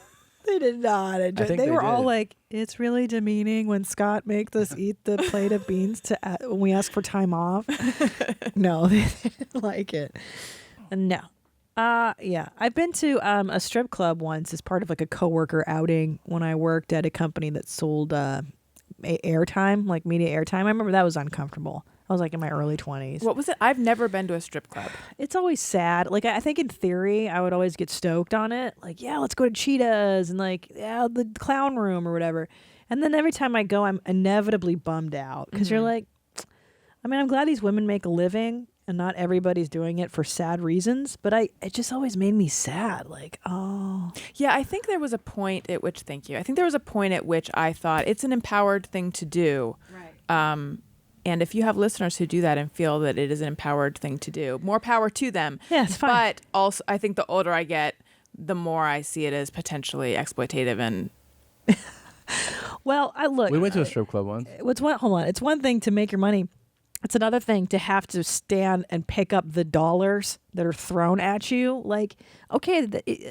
They did not enjoy. think They they were all did. like, "It's really demeaning when Scott makes us eat the plate of beans when we ask for time off." No, they didn't like it. No. Yeah, I've been to a strip club once as part of like a coworker outing when I worked at a company that sold airtime, like media airtime. I remember that was uncomfortable. I was like in my early 20s. What was it? I've never been to a strip club. It's always sad. Like, I think in theory, I would always get stoked on it. Like, yeah, let's go to Cheetah's and like, yeah, the clown room or whatever. And then every time I go, I'm inevitably bummed out because you're like, I mean, I'm glad these women make a living and not everybody's doing it for sad reasons. But it just always made me sad. Like, oh. Yeah, I think there was a point at which, thank you. I think there was a point at which I thought it's an empowered thing to do. Right. And if you have listeners who do that and feel that it is an empowered thing to do, more power to them. Yeah, it's fine. But also, I think the older I get, the more I see it as potentially exploitative and. Well, we went to a strip club once. Hold on. It's one thing to make your money. It's another thing to have to stand and pick up the dollars that are thrown at you. Like, okay,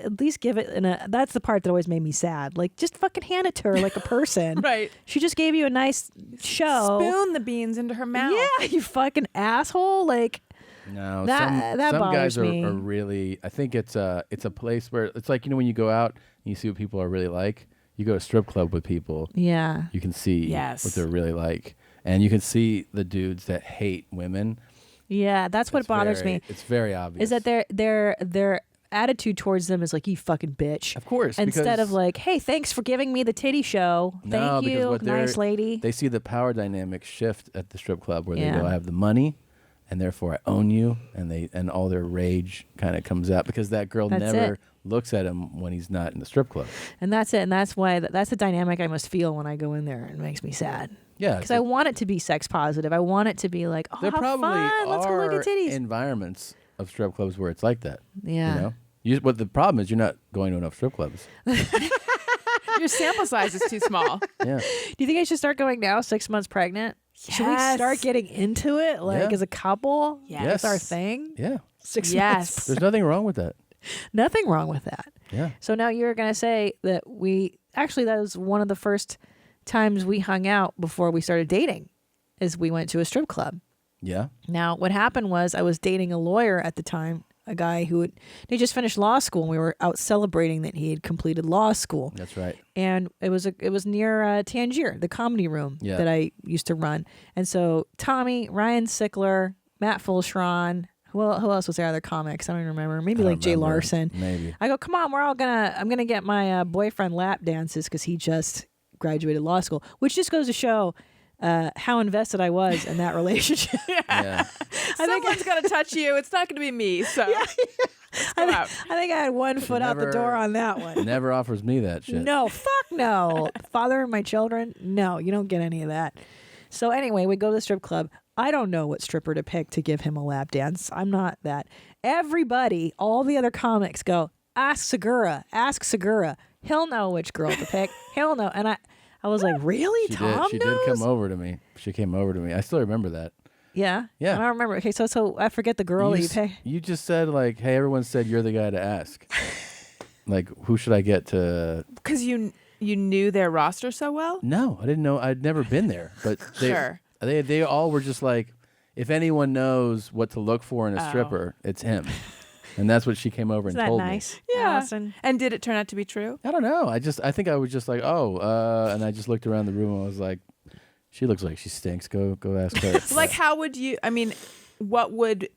at least give it that's the part that always made me sad. Like, just fucking hand it to her like a person. Right. She just gave you a nice show. Spoon the beans into her mouth. Yeah, you fucking asshole. Like, no, that some guys bothers me. are really. I think it's a place where it's like, when you go out and you see what people are really like. You go to a strip club with people. Yeah. You can see what they're really like. And you can see the dudes that hate women. Yeah, that's what bothers me. It's very obvious. Is that their attitude towards them is like, you fucking bitch. Of course. Instead of like, hey, thanks for giving me the titty show. Thank you, nice lady. They see the power dynamic shift at the strip club where they go, I have the money, and therefore I own you, and all their rage kind of comes out because that girl never looks at him when he's not in the strip club. And that's it. And that's why that's the dynamic I must feel when I go in there. It makes me sad. Yeah. Because I want it to be sex positive. I want it to be like, oh, there how probably fun. Let's go look at titties. environments of strip clubs where it's like that. Yeah. But the problem is you're not going to enough strip clubs. Your sample size is too small. Yeah. Do you think I should start going now, 6 months pregnant? Yes. Should we start getting into it as a couple? Yes. That's our thing? Yeah. 6 months. There's nothing wrong with that. Nothing wrong with that. Yeah. So now you're going to say that that was one of the first times we hung out before we started dating, is we went to a strip club. Yeah. Now, what happened was I was dating a lawyer at the time, a guy who he just finished law school, and we were out celebrating that he had completed law school. That's right. And it was near Tangier, the comedy room that I used to run. And so Tommy, Ryan Sickler, Matt Fulshron, who else was there? Other comics? I don't even remember. Maybe like Jay Larson. Maybe. I go, come on, I'm gonna get my boyfriend lap dances because he just graduated law school, which just goes to show how invested I was in that relationship. Yeah. Someone's going to touch you. It's not going to be me. So I think I had one foot out the door on that one. Never offers me that shit. No, fuck no. Father of my children? No, you don't get any of that. So anyway, we go to the strip club. I don't know what stripper to pick to give him a lap dance. I'm not that. Everybody, all the other comics go, ask Segura. He'll know which girl to pick. He'll know. And I was like, really? She did come over to me. She came over to me. I still remember that. Yeah? Yeah. I don't remember. Okay, so I forget the girl that you pick. You just said like, hey, everyone said you're the guy to ask. Like, who should I get to? Because you knew their roster so well? No, I didn't know. I'd never been there. But they all were just like, if anyone knows what to look for in a stripper, it's him. And that's what she came over and told nice? me. Yeah. Allison? And did it turn out to be true? I don't know. I think I was just like, and I just looked around the room and I was like, she looks like she stinks. Go ask her. Like, how would you? I mean, what would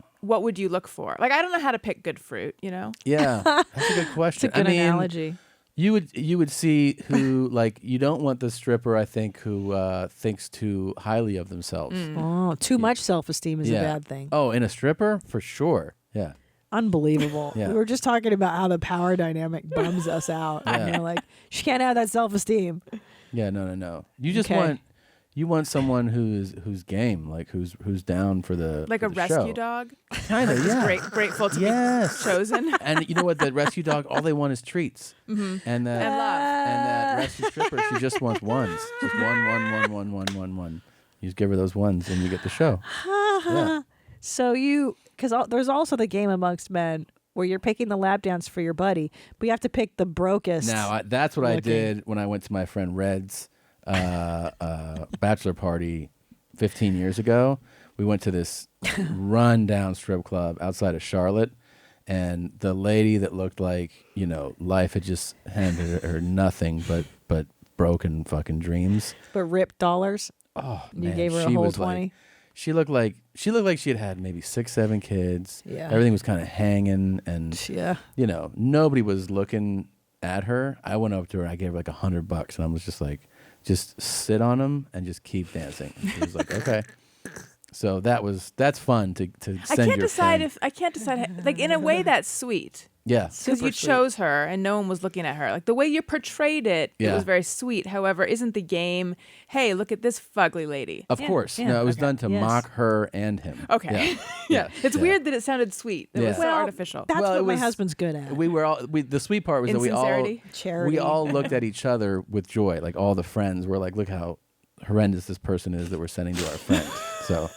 you look for? Like, I don't know how to pick good fruit. Yeah, that's a good question. It's a good analogy. You would see who, like, you don't want the stripper, I think, who thinks too highly of themselves. Oh, too much self-esteem is a bad thing. Oh, in a stripper, for sure. Yeah. Unbelievable. Yeah. We were just talking about how the power dynamic bums us out. Yeah. Like, she can't have that self-esteem. Yeah, no. You just want someone who's game, like who's down for the like for a the rescue show. dog. Kind of, yeah. Grateful to be chosen. And you know what? The rescue dog, all they want is treats. Mm-hmm. And love. And that rescue stripper, she just wants ones. Just one. You just give her those ones, and you get the show. Yeah. So because there's also the game amongst men where you're picking the lap dance for your buddy, but you have to pick the brokest. Now, that's what I did when I went to my friend Red's bachelor party 15 years ago. We went to this run-down strip club outside of Charlotte, and the lady that looked like, life had just handed her nothing but broken fucking dreams. But ripped dollars. Oh, You man, gave her a she whole was 20. She looked like she had maybe 6, 7 kids. Yeah. Everything was kind of hanging, and you know, nobody was looking at her. I went up to her. I gave her like $100, and I was just like, just sit on them and just keep dancing. And she was like, okay. So that's fun to send I can't your decide friend. I can't decide like in a way that's sweet. Yeah. Because you chose her and no one was looking at her. Like the way you portrayed it, it was very sweet. However, isn't the game, hey, look at this fugly lady? Of course. Yeah. No, it was done to mock her and him. Okay. Yeah. It's weird that it sounded sweet. It was so artificial. That's what my husband's good at. The sweet part was that we all looked at each other with joy. Like all the friends were like, look how horrendous this person is that we're sending to our friend. So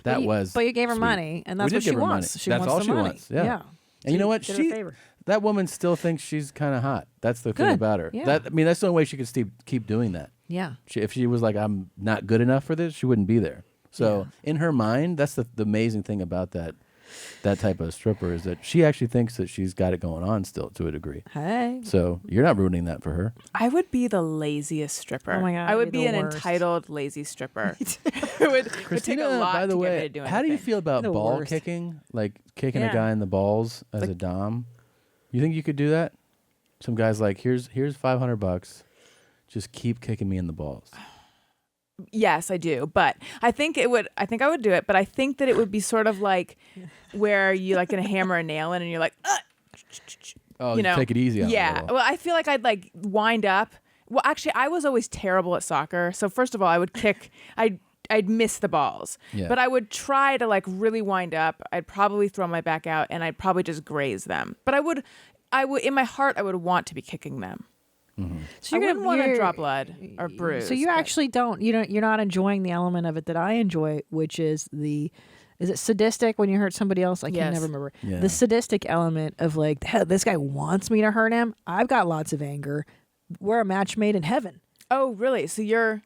that was But you gave her sweet. money, and that's We what did she give her wants. money. She That's wants all the she money. wants. Yeah. And So you know what? did her a favor. That woman still thinks she's kind of hot. That's the thing Good. about her. Yeah. That's the only way she could keep doing that. Yeah. If she was like, I'm not good enough for this, she wouldn't be there. So in her mind, that's the amazing thing about that type of stripper is that she actually thinks that she's got it going on still to a degree. Hey. So you're not ruining that for her. I would be the laziest stripper. Oh my God, I would you'd be be an the worst. entitled lazy stripper. It would take Christina, a lot by the to get me way, to do how do you anything. feel about The ball worst. kicking? Like kicking a Yeah. guy in the balls as a dom? You think you could do that? Some guy's like, here's $500. Just keep kicking me in the balls. Yes, I do. But I think I would do it, but I think that it would be sort of like where you like gonna hammer a nail in and you're like, Oh, you know, take it easy. On yeah. Well, I feel like I'd like wind up. Well, actually, I was always terrible at soccer. So first of all, I would kick. I'd miss the balls, but I would try to like really wind up. I'd probably throw my back out and I'd probably just graze them. But I would in my heart, I would want to be kicking them. Mm-hmm. So I wouldn't want to draw blood or bruise. So you but- actually you're not enjoying the element of it that I enjoy, which is is it sadistic when you hurt somebody else? I can Yes. never remember. Yeah. The sadistic element of like, this guy wants me to hurt him. I've got lots of anger. We're a match made in heaven. Oh, really? So you're.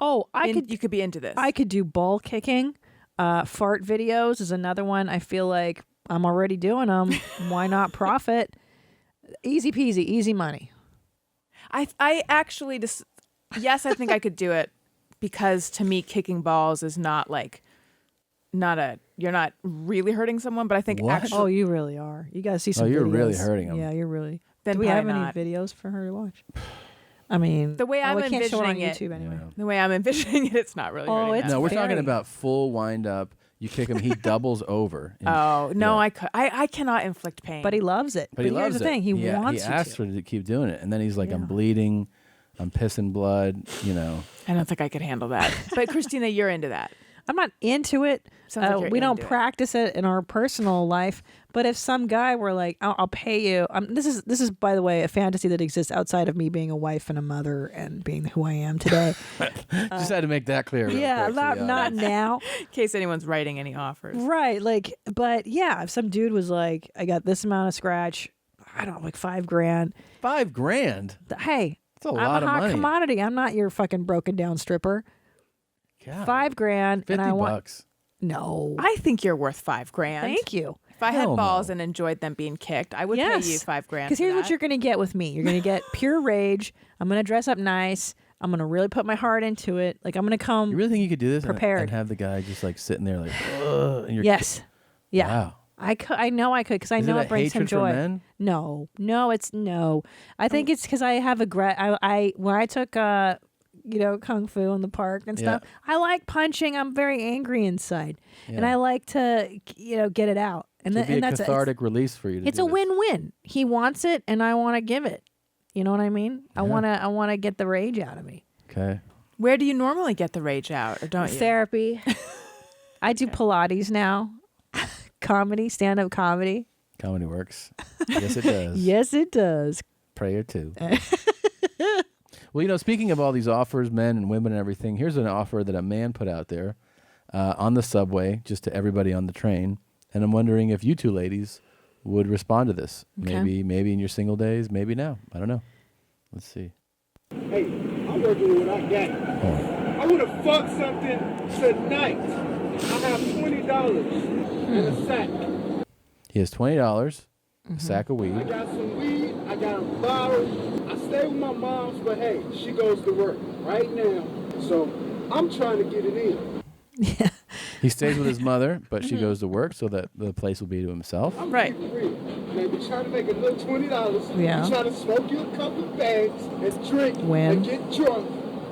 Oh, You could be into this. I could do ball kicking. Fart videos is another one. I feel like I'm already doing them. Why not profit? Easy peasy, easy money. I actually just yes, I think I could do it because to me kicking balls is not like you're not really hurting someone, but I think What? actually Oh, you really are. You gotta see some. you're videos. really hurting 'em. Yeah, you're really. Then Do we have probably any not. videos for her to watch? I mean, the way I'm I can't show it on envisioning it, YouTube anyway. the way I'm envisioning it, it's not really. Oh, hurting it's that No, we're much. talking very- about full wind up. You kick him, he doubles over. And- Oh no, Yeah. I cannot inflict pain. But he loves it. But he loves here's the it. thing: he wants He you asks to. her to keep doing it, and then he's like, "I'm bleeding, I'm pissing blood." You know, I don't think I could handle that. But Christina, you're into that. I'm not into it. Sounds like you're we don't into it. practice it in our personal life. But if some guy were like, "I'll pay you," this is by the way a fantasy that exists outside of me being a wife and a mother and being who I am today. just had to make that clear. real Yeah, quick to the not audience. now. In case anyone's writing any offers. Right. Like, but yeah, if some dude was like, I got this amount of scratch, I don't know, like $5,000. $5,000. Hey, That's a I'm lot a of hot money. commodity. I'm not your fucking broken down stripper. God, $5,000, and I want $50. no. I think you're worth $5,000. Thank you. If I had Hell balls no. and enjoyed them being kicked, I would Yes. pay you $5,000. Because here's for what that. you're going to get with me. You're going to get pure rage. I'm going to dress up nice. I'm going to really put my heart into it. Like, I'm going to come. You really think you could do this Prepared. and have the guy just like sitting there like, ugh, and you're Yes. Yeah. Wow. I know I could because I Is know it it brings him hatred for joy. men? No, it's no. I think it's because I have I when I took kung fu in the park and stuff. I like punching. I'm very angry inside, and Yeah. I like to get it out. And It'd be a that's cathartic release for you. To It's do a this. win-win. He wants it, and I want to give it. You know what I mean? I Yeah. want to get the rage out of me. Okay. Where do you normally get the rage out, or don't you? Therapy. I do Pilates now. Comedy, stand-up comedy. Comedy works. Yes, it does. Yes, it does. Prayer too. Well, speaking of all these offers, men and women and everything, here's an offer that a man put out there on the subway, just to everybody on the train. And I'm wondering if you two ladies would respond to this. Okay. Maybe in your single days, maybe now. I don't know. Let's see. Hey, I'm working with what I got. I want to fuck something tonight. I have $20 in a sack. He has $20, a sack of I weed. got some weed. I got a bottle. I stay with my mom's, but hey, she goes to work right now. So I'm trying to get it in. He stays with his mother, but she goes to work so that the place will be to himself. Right. Man, we try to make a little $20. Yeah. We try to smoke you a couple of bags and drink When? and get drunk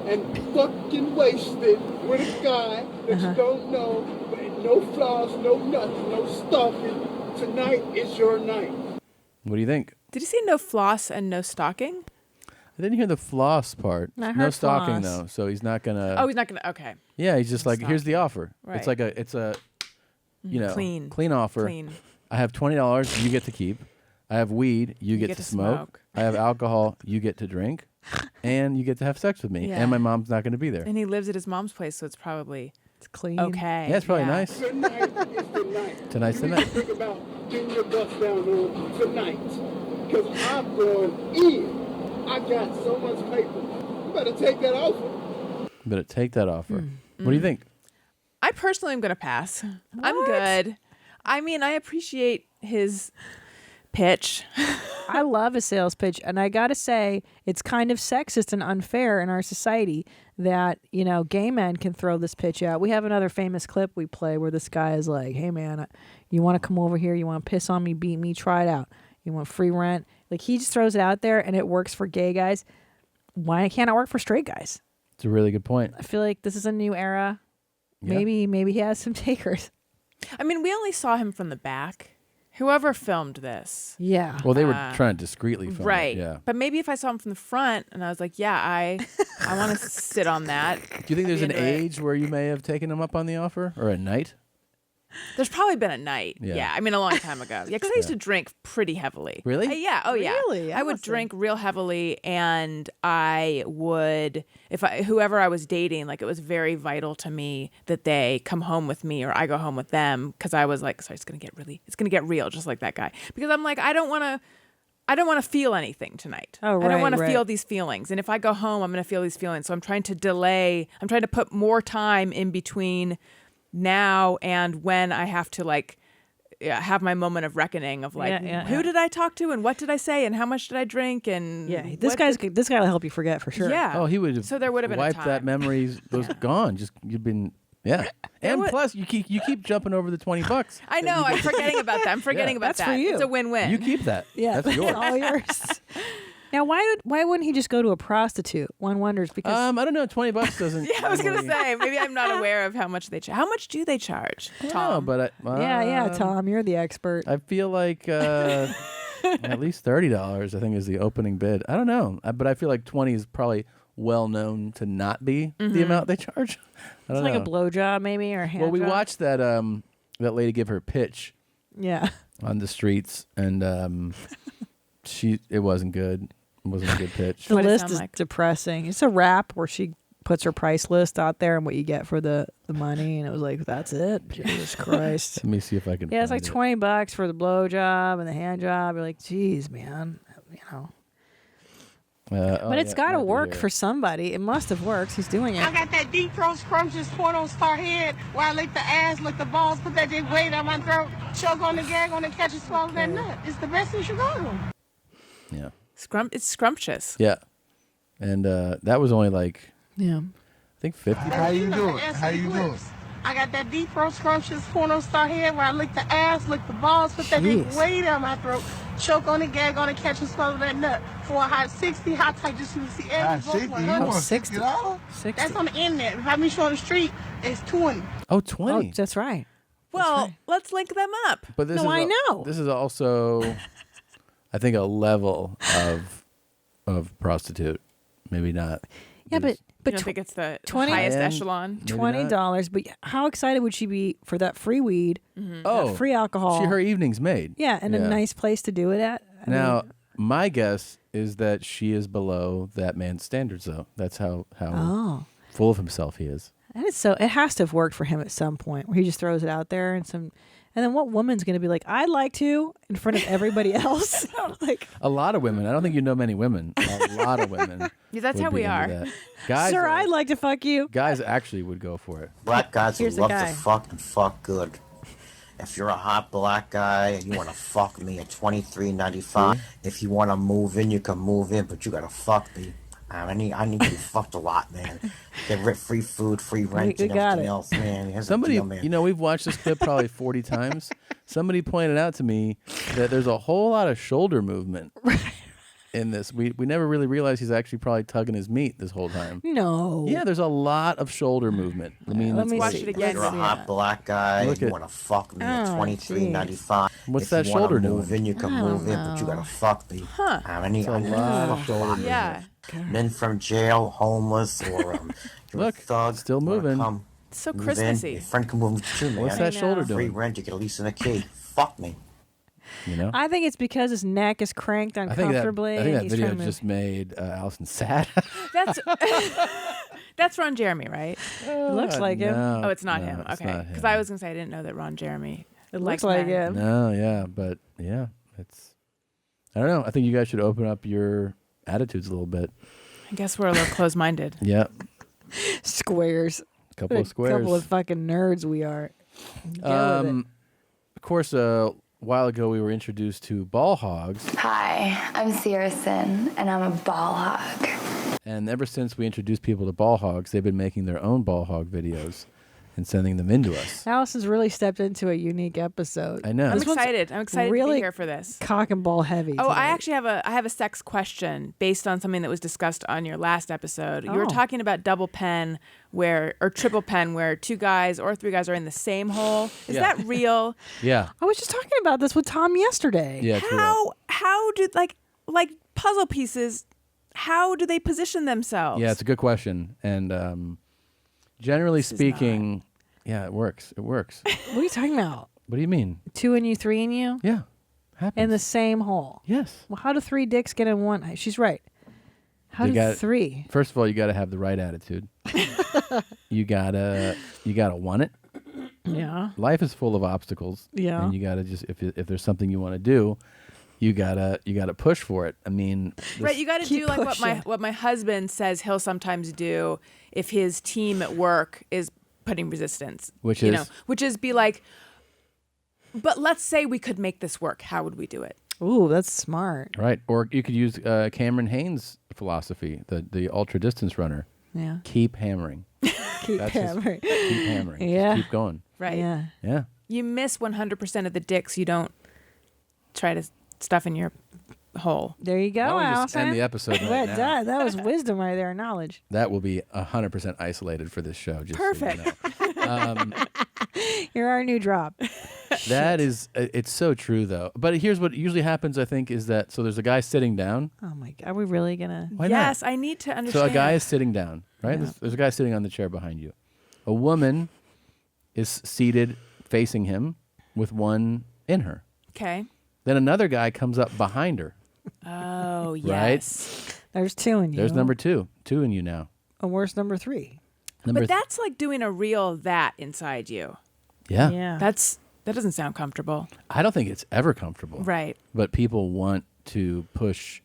and fucking wasted with a guy that you don't know, but no flaws, no nothing, no stalking. Tonight is your night. What do you think? Did you say no floss and no stocking? I didn't hear the floss part. I heard no stalking floss. though, so he's not gonna. Oh, he's not gonna. Okay. Yeah, he's just like, Stalking. here's the offer. Right. It's a, you know, Clean. offer. Clean. I have $20 you get to keep. I have weed you get to smoke. I have alcohol you get to drink, and you get to have sex with me. Yeah. And my mom's not gonna be there. And he lives at his mom's place, so it's probably clean. okay. Yeah, it's probably nice. Tonight is the night. Tonight's the You night. need to think about getting your bust down on tonight. Because I'm going in. I got so much paper. You better take that offer. Better take that offer. What do you think? I personally am gonna pass. I'm good. I mean, I appreciate his pitch. I love a sales pitch, and I gotta say, it's kind of sexist and unfair in our society that, you know, gay men can throw this pitch out. We have another famous clip we play where this guy is like, "Hey man, you want to come over here? You want to piss on me, beat me, try it out. You want free rent?" Like, he just throws it out there, and it works for gay guys. Why can't it work for straight guys? It's a really good point. I feel like this is a new era. Yeah. Maybe he has some takers. I mean, we only saw him from the back. Whoever filmed this. Yeah. Well, they were trying to discreetly film Right. it. Yeah. But maybe if I saw him from the front and I was like, yeah, I want to sit on that. Do you think there's an Into it. age where you may have taken him up on the offer, or a night? There's probably been a night. Yeah. Yeah. I mean, a long time ago. Yeah, because I used to drink pretty heavily. Really? Yeah. Oh, yeah. Really? I would Awesome. drink real heavily, and I would, whoever I was dating, like, it was very vital to me that they come home with me or I go home with them, because I was like, sorry, it's gonna get real, just like that guy. Because I'm like, I don't want to feel anything tonight. Oh, I don't right, want to right. feel these feelings. And if I go home, I'm going to feel these feelings. So I'm trying to put more time in between now and when I have to, like, have my moment of reckoning of, like, who did I talk to and what did I say and how much did I drink and this guy will help you forget for sure. Yeah. Oh, he would have. So there would have been a wiped time. that memory. Was gone. Just you've been. Yeah. And would- plus, you keep jumping over the $20. I know. I'm forgetting about that. I'm forgetting about That's that. for you. It's a win-win. You keep that. Yeah, That's yours. all yours. Now, why wouldn't he just go to a prostitute? One wonders because I don't know. $20 doesn't. Yeah, I was gonna really- say maybe I'm not aware of how much they charge. How much do they charge, I don't Tom? know, but yeah, Tom, you're the expert. I feel like at least $30. I think is the opening bid. I don't know, but I feel like 20 is probably well known to not be the amount they charge. I It's don't like know. a blowjob, maybe, or a hand Well, we job. watched that that lady give her pitch Yeah, on the streets, and it wasn't good. It wasn't a good pitch. the What'd it list sound is like? depressing. It's a wrap where she puts her price list out there and what you get for the money, and it was like, that's it. Jesus Christ. Let me see if I can. Yeah, it's like find it. $20 for the blowjob and the hand job. You're like, geez, man, you know. But it's got to work for somebody. It must have worked. He's doing I it. got that deep throat scrumptious porno star head where I lick the ass, lick the balls, put that big weight on my throat, choke on the gag on the catch and swallow that nut. It's the best thing you go to. Yeah. It's scrumptious. Yeah, and that was only like Yeah. I think 50. How you doing? How you doing? I got that deep throat scrumptious porno star head where I lick the ass, lick the balls, put that big Jeez. weight on my throat, choke on the gag on the catch and swallow that nut for a hot 60, hot tight just so you see every both 100. Oh, 60. 60. That's on the internet. If I meet you on the street, it's 20. Oh, Oh, 20. that's right. Well, let's link them up. But this No, is I know. This is also, I think, a level of prostitute. Maybe not. Yeah, but You don't think it's the 20 highest And- echelon? Maybe $20. But how excited would she be for that free weed, Oh, free alcohol? her evening's made. Yeah, and a nice place to do it at. I Now, mean, my guess is that she is below that man's standards, though. That's how oh, full of himself he is. and it's so it has to have worked for him at some point where he just throws it out there and then what woman's going to be like, I'd like to in front of everybody else? Like, A lot of women. I don't think you know many women. A lot of women. Yeah, that's would how be we into are. that. Guys, sir, I'd like to fuck you. guys actually would go for it. Black guys Here's the love guy. to fuck and fuck good. If you're a hot black guy and you want to fuck me at $23.95, if you want to move in, you can move in, but you gotta fuck me I need to be fucked a lot, man. Get free food, free rent, and everything else, man. Here's Somebody, the deal, man. you know, we've watched this clip probably 40 times. Somebody pointed out to me that there's a whole lot of shoulder movement in this. We never really realized he's actually probably tugging his meat this whole time. No. Yeah, there's a lot of shoulder movement. I mean, let's watch it again. You're a hot black guy. You want to fuck me at $23.95. What's if that you shoulder wanna doing? move in, you can move in, but you gotta fuck me. Huh. I need a lot of shoulder movement. Yeah. Men from jail, homeless, or you're Look, a thug. still moving. It's so Move in. Christmassy. Your friend can move too, man. What's that shoulder Free doing? rent, you get a lease and a key. Fuck me. You know? I think it's because his neck is cranked uncomfortably. I think that and he's video trying to just made Allison sad. That's Ron Jeremy, right? It looks like him. No, Oh, it's not no, him. it's Okay, not because him. I was gonna say I didn't know that Ron Jeremy. It looks like him. No, yeah, but yeah, it's. I don't know. I think you guys should open up your attitudes a little bit. I guess we're a little close-minded. Yeah, Squares. couple What of a squares. couple of fucking nerds we are. Get with it. Of course, a while ago we were introduced to Ball Hogs, Hi, I'm Sierra Sin, and I'm a ball hog. and ever since we introduced people to Ball Hogs, they've been making their own Ball Hog videos and sending them into us. Allison's really stepped into a unique episode. I know. I'm This one's excited. I'm excited to really be here for this. Cock and ball heavy. Oh, today. I actually have a sex question based on something that was discussed on your last episode. You were Oh. talking about double pen or triple pen where 2 guys or 3 guys are in the same hole. Is Yeah. that real? Yeah, I was just talking about this with Tom yesterday. yeah, it's real. How do like puzzle pieces, how do they position themselves? Yeah, it's a good question, and generally speaking, yeah, it works. It works. What are you talking about? What do you mean? 2 in you, 3 in you? Yeah, happens. In the same hole. Yes. Well, how do 3 dicks get in one? She's right. How They do got- 3? First of all, you got to have the right attitude. you gotta want it. Yeah. Life is full of obstacles. Yeah. And you gotta just if there's something you want to do, you gotta push for it. I mean, Right, you got to Keep do like pushing. what my husband says he'll sometimes do if his team at work is putting resistance. Which you is? know, which is be like, but let's say we could make this work. How would we do it? Ooh, that's smart. right. Or you could use Cameron Haynes' philosophy, the ultra distance runner. Yeah. Keep hammering. Keep That's his- hammering. Keep hammering. Yeah. Just keep going. Right. Yeah. Yeah. You miss 100% of the dicks you don't try to stuff in your hole. There you go, Why don't we just Allison. end the episode right Well now? done. That was wisdom right there, knowledge. That will be 100% isolated for this show. Just Perfect. So you know. You're our new drop. That is, it's so true though. But here's what usually happens, I think, is that so there's a guy sitting down. Oh my God. Are we really going to? Why yes, not? I need to So understand. a guy is sitting down, right? Yeah. There's a guy sitting on the chair behind you. A woman is seated facing him with one in her. Okay. Then another guy comes up behind her. Oh, Right? yes. There's 2 in you. There's number two in you now. And where's number 3? Number But that's like doing a real that inside you. yeah. Yeah. That doesn't sound comfortable. I don't think it's ever comfortable. Right. But people want to push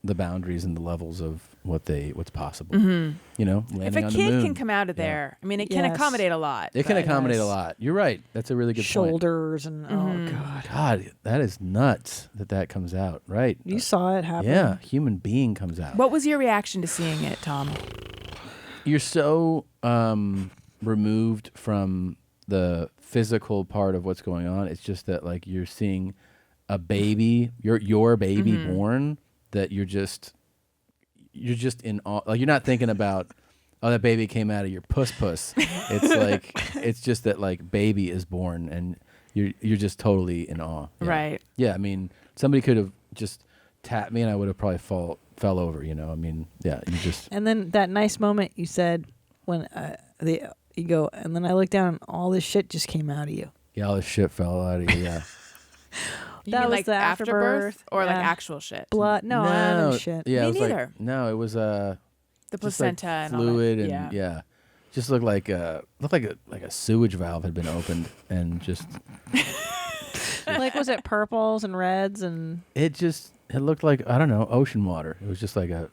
the boundaries and the levels of what's possible. You know, If landing a on the kid moon. can come out of there, I mean, it can Yes. accommodate a lot. It can but- accommodate a Yes. lot. You're right. That's a really good point. Shoulders and oh God. God, that is nuts that comes out. Right. You saw it happen. Yeah, human being comes out. What was your reaction to seeing it, Tom? You're so removed from the physical part of what's going on. It's just that like you're seeing a baby, your baby born, that you're just in awe. Like you're not thinking about, oh, that baby came out of your puss. It's like it's just that like baby is born and you're just totally in awe. Yeah. Right. Yeah, I mean, somebody could have just tapped me and I would have probably fell over, you know. I mean, yeah, you just And then that nice moment you said when you go, and then I looked down and all this shit just came out of you. yeah, all this shit fell out of you. Yeah. You That mean was like the afterbirth or like yeah. actual shit? Blood. No, I didn't shit. Yeah, Me it was neither. like no, it was The just placenta like and all that. fluid and Yeah. yeah. Just looked like a sewage valve had been opened and just Like, was it purples and reds and it looked like I don't know, ocean water. It was just like yeah.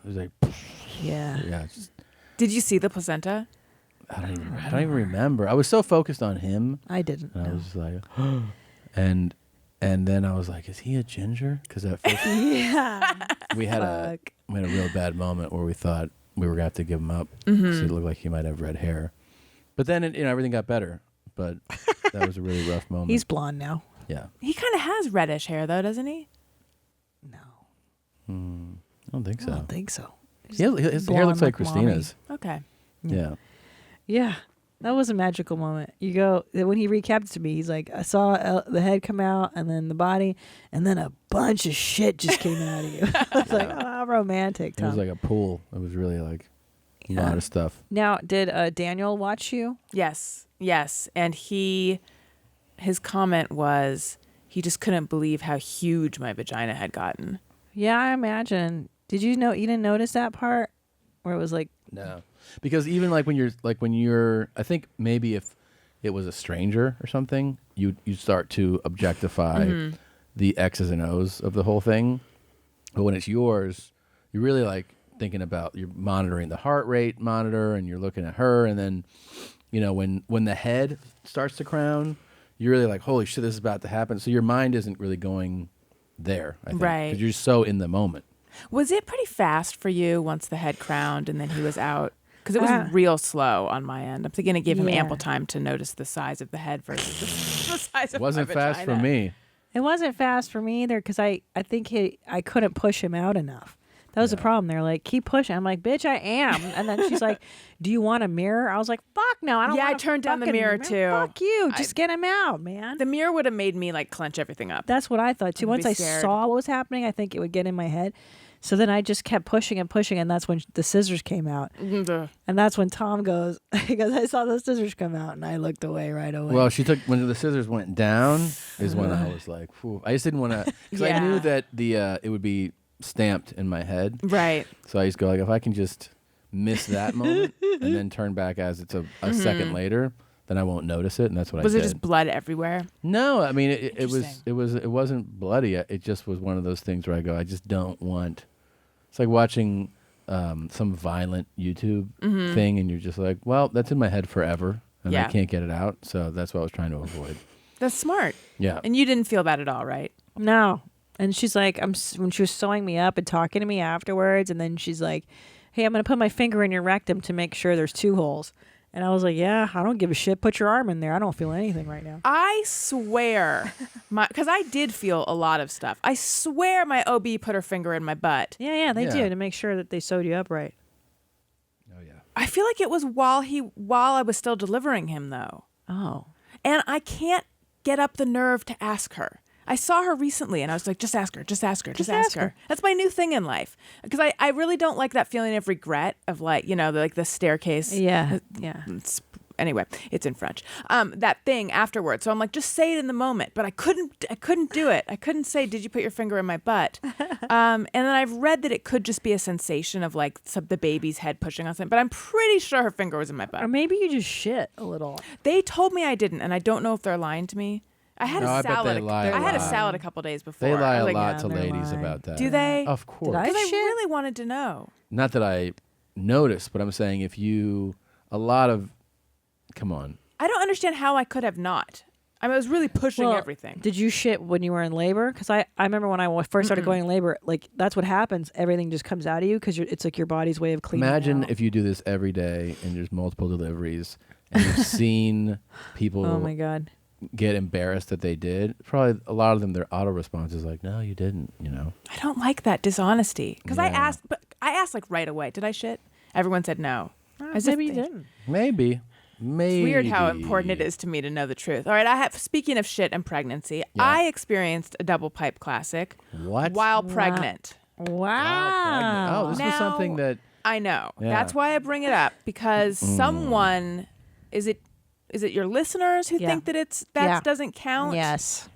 yeah, just, Did you see the placenta? I don't even remember. I was so focused on him. I didn't. And I No. was just like and And then I was like, is he a ginger? Because at first we had a real bad moment where we thought we were going to have to give him up because it looked like he might have red hair. But then everything got better. But that was a really rough moment. He's blonde now. Yeah. He kind of has reddish hair, though, doesn't he? No. I don't think so. I don't think so. His hair looks like Christina's. Okay. Yeah. Yeah. That was a magical moment. You go, when he recapped it to me, he's like, I saw the head come out and then the body, and then a bunch of shit just came out of you. I was like, oh, how romantic, Tom. It was like a pool. It was really like a lot of stuff. Now, did Daniel watch you? Yes. And his comment was he just couldn't believe how huge my vagina had gotten. Yeah, I imagine. Did you didn't notice that part where it was like... No. Because even when you're, I think maybe if it was a stranger or something, you start to objectify the X's and O's of the whole thing. But when it's yours, you're really like thinking about, you're monitoring the heart rate monitor and you're looking at her. And then, when the head starts to crown, you're really like, holy shit, this is about to happen. So your mind isn't really going there, I think. Right. Because you're so in the moment. Was it pretty fast for you once the head crowned and then he was out? Because it was real slow on my end. I'm thinking to give him ample time to notice the size of the head versus the size of my vagina. Wasn't fast for me. It wasn't fast for me either because I think I couldn't push him out enough. That was the problem. They're like, keep pushing. I'm like, bitch, I am. And then she's like, do you want a mirror? I was like, fuck no. I don't want I turned down the mirror too. Fuck you. Just get him out, man. The mirror would have made me like clench everything up. That's what I thought too. Once I saw what was happening, I think it would get in my head. So then I just kept pushing and pushing, and that's when the scissors came out. And that's when Tom goes, because I saw the scissors come out, and I looked away right away. Well, when the scissors went down is when I was like, phew. I just didn't want to, because I knew that it would be stamped in my head. Right. So I used to go like, if I can just miss that moment and then turn back as it's a second later, then I won't notice it, and that's what I did. Was it just blood everywhere? No, I mean it wasn't bloody. It just was one of those things where I go, I just don't want. It's like watching some violent YouTube thing, and you're just like, well, that's in my head forever, and I can't get it out. So that's what I was trying to avoid. That's smart. Yeah. And you didn't feel that at all, right? No. And she's like, when she was sewing me up and talking to me afterwards, and then she's like, hey, I'm going to put my finger in your rectum to make sure there's 2 holes. And I was like, yeah, I don't give a shit. Put your arm in there. I don't feel anything right now. I swear, because I did feel a lot of stuff. I swear my OB put her finger in my butt. Yeah, they do to make sure that they sewed you up right. Oh, yeah. I feel like it was while I was still delivering him, though. Oh. And I can't get up the nerve to ask her. I saw her recently, and I was like, just ask her. That's my new thing in life. Because I really don't like that feeling of regret of like, the staircase. Yeah. Anyway, it's in French. That thing afterwards. So I'm like, just say it in the moment. But I couldn't do it. I couldn't say, did you put your finger in my butt? And then I've read that it could just be a sensation of like the baby's head pushing on something. But I'm pretty sure her finger was in my butt. Or maybe you just shit a little. They told me I didn't, and I don't know if they're lying to me. I had a salad. I had a salad a couple days before. They lie a lot to ladies about that. Do they? Of course. Because I really wanted to know. Not that I noticed, but I'm saying come on. I don't understand how I could have not. I was really pushing everything. Did you shit when you were in labor? Because I remember when I first started going in labor, like that's what happens. Everything just comes out of you because it's like your body's way of cleaning. Imagine out. if you do this every day and there's multiple deliveries and you've seen people. Oh my God. Get embarrassed that they did. Probably a lot of them, their auto response is like, no, you didn't, I don't like that dishonesty. Because I asked like right away, did I shit? Everyone said no. Maybe you didn't. Maybe. It's weird how important it is to me to know the truth. All right, speaking of shit and pregnancy, I experienced a double pipe classic. What? While pregnant. Wow. Oh, this was something that... I know. Yeah. That's why I bring it up, because someone... Is it your listeners who think that doesn't count? Yes.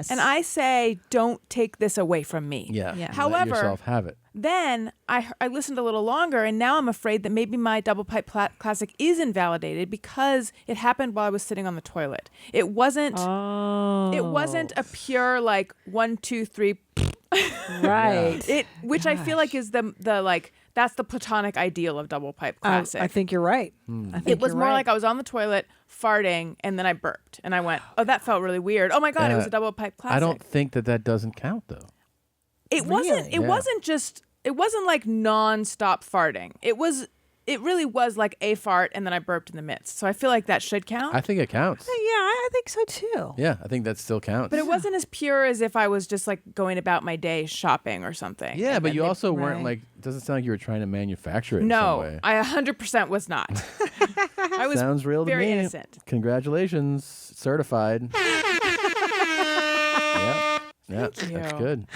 And I say, don't take this away from me. Yeah. However, let yourself have it. Then I listened a little longer, and now I'm afraid that maybe my double pipe classic is invalidated because it happened while I was sitting on the toilet. It wasn't. Oh. It wasn't a pure like 1, 2, 3. Right. Which I feel like is the That's the platonic ideal of double pipe classic. I think you're right. It was more like I was on the toilet farting and then I burped and I went, oh, that felt really weird. Oh my God, it was a double pipe classic. I don't think that doesn't count though. It wasn't. It wasn't just. It wasn't like nonstop farting. It really was like a fart and then I burped in the midst. So I feel like that should count. I think it counts. Yeah, I think so too. Yeah, I think that still counts. But it wasn't as pure as if I was just like going about my day shopping or something. Yeah, but you also weren't like, it doesn't sound like you were trying to manufacture it in some way. I 100% was not. I was Sounds real to very me. innocent. Congratulations, certified. Yeah, Thank you. that's good.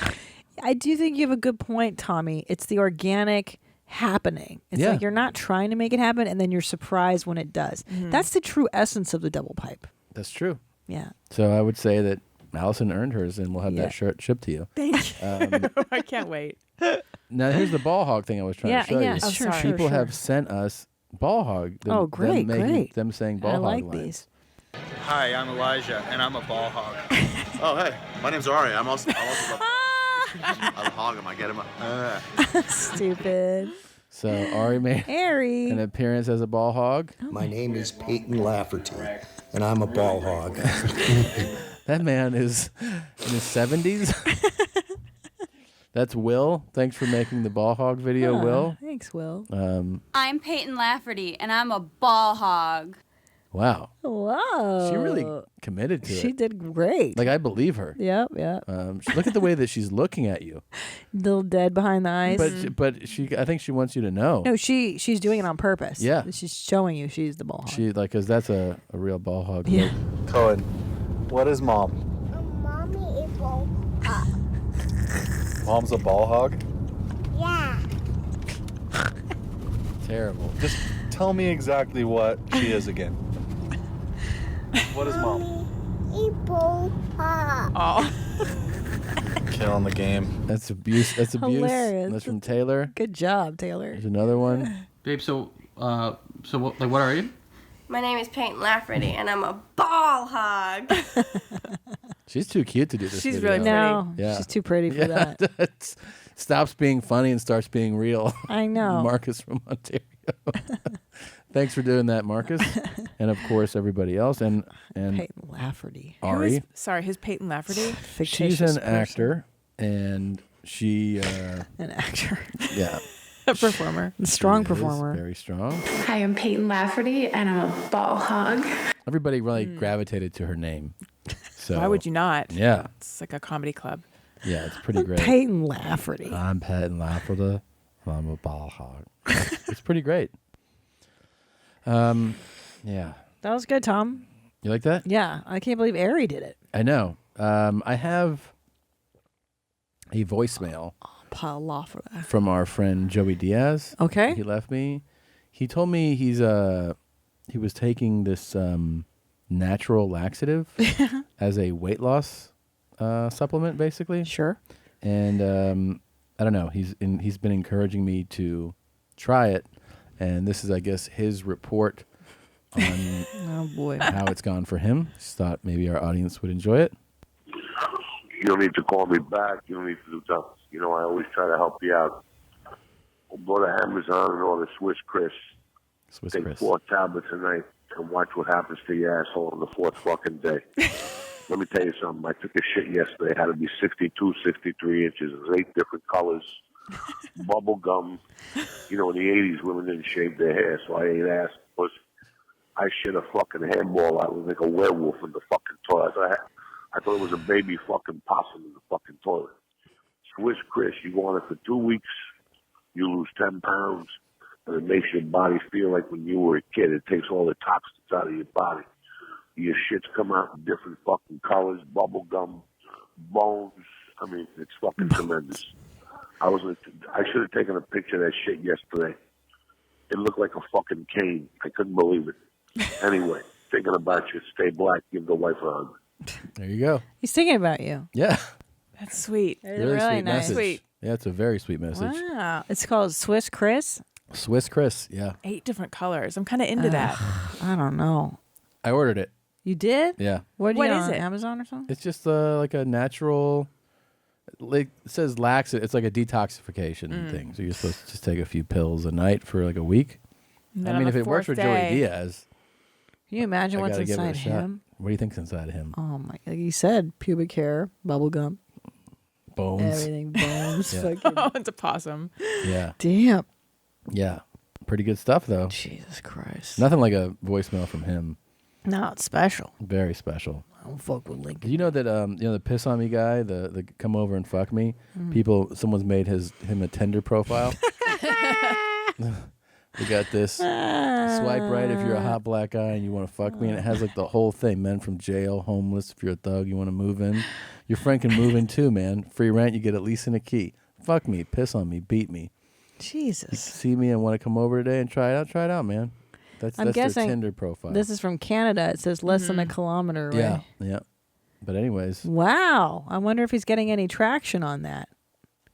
I do think you have a good point, Tommy. It's the organic happening. It's like you're not trying to make it happen, and then you're surprised when it does. That's the true essence of the double pipe. That's true. Yeah. So I would say that Allison earned hers, and we'll have that shirt shipped to you. Thank you. I can't wait. Now here's the Ball Hog thing I was trying to show you. Sure, People have sent us Ball Hog. Great. Them saying Ball Hog like lines. these. Hi, I'm Elijah, and I'm a ball hog. Oh, hey, my name's Ari. I'm also a hog. Am I getting my? Stupid. So Ari made an appearance as a ball hog. My name is Peyton Lafferty, and I'm a ball hog. That man is in his 70s. That's Will. Thanks for making the ball hog video, Will. Thanks, Will. I'm Peyton Lafferty, and I'm a ball hog. Wow. Whoa. She really committed to it. She did great. Like, I believe her. Yep. Look at the way that she's looking at you. Little dead behind the eyes. But I think she wants you to know. No, she's doing it on purpose. Yeah. She's showing you she's the ball hog. Because that's a real ball hog. Yeah. Look. Cohen, what is mom? Mommy is ball hog. Mom's a ball hog? Yeah. Terrible. Just tell me exactly what she is again. What is mom? Mommy ball hog. Oh. Killing the game. That's abuse. That's abuse. Hilarious. That's from Taylor. Good job, Taylor. There's another one. Babe, so what are you? My name is Peyton Lafferty, and I'm a ball hog. She's too cute to do this. She's video. really pretty. No, she's too pretty for that. Stops being funny and starts being real. I know. Marcus from Ontario. Thanks for doing that, Marcus. And of course, everybody else. And Peyton Lafferty. Ari. Who's Peyton Lafferty? She's an actor, and she... an actor. Yeah. A performer. A strong performer. Very strong. Hi, I'm Peyton Lafferty, and I'm a ball hog. Everybody really gravitated to her name. So why would you not? Yeah. It's like a comedy club. Yeah, it's pretty great. Peyton Lafferty. I'm Peyton Lafferty. I'm a ball hog. It's pretty great. Yeah. That was good, Tom. You like that? Yeah. I can't believe Ari did it. I know. I have a voicemail from our friend Joey Diaz. Okay. He left me. He told me he was taking this natural laxative as a weight loss supplement, basically. Sure. And I don't know. He's been encouraging me to try it, and this is, I guess, his report on oh boy, how it's gone for him. Just thought maybe our audience would enjoy it. You don't need to call me back. You don't need to do something. You know, I always try to help you out. Go to Amazon and order Swiss Chris. Take 4 tablets a night and watch what happens to your asshole on the 4th fucking day. Let me tell you something. I took a shit yesterday. It had to be 62, 63 inches. It was 8 different colors. Bubble gum. You know, in the 80s, women didn't shave their hair, so I ate ass. I shit a fucking handball out. It was like a werewolf in the fucking toilet. I thought it was a baby fucking possum in the fucking toilet. Swiss Chris, you go on it for 2 weeks, you lose 10 pounds, and it makes your body feel like when you were a kid. It takes all the toxins out of your body. Your shits come out in different fucking colors, bubble gum, bones. I mean, it's fucking tremendous. I should have taken a picture of that shit yesterday. It looked like a fucking cane. I couldn't believe it. Anyway, thinking about you. Stay black. Give the wife a hug. There you go. He's thinking about you. Yeah. That's sweet. Really nice. sweet message. Sweet. Yeah, it's a very sweet message. Wow. It's called Swiss Chris. Swiss Chris, yeah. 8 different colors. I'm kind of into that. I don't know. I ordered it. You did? Yeah. What What is is it? it? Amazon or something? It's just like a natural, it says laxative. It's like a detoxification thing. So you're supposed to just take a few pills a night for like a week. I mean, if it works for Joey Diaz, can you imagine what's inside him? What do you think's inside of him? Oh my! Like you said, pubic hair, bubble gum, bones, everything, bones. Yeah. Fucking, Oh, it's a possum. Yeah. damn. Yeah. Pretty good stuff, though. Jesus Christ. Nothing like a voicemail from him. No, it's special. Very special. I don't fuck with Lincoln. You know that the piss on me guy, the come over and fuck me. Someone's made him a Tinder profile. We got this. Swipe right if you're a hot black guy and you want to fuck me, and it has like the whole thing: men from jail, homeless. If you're a thug, you want to move in. Your friend can move in too, man. Free rent, you get at least in a key. Fuck me, piss on me, beat me. Jesus. You see me and want to come over today and try it out? Try it out, man. That's guessing their Tinder profile. This is from Canada. It says less than a kilometer away. Yeah, yeah. But anyways, Wow. I wonder if he's getting any traction on that.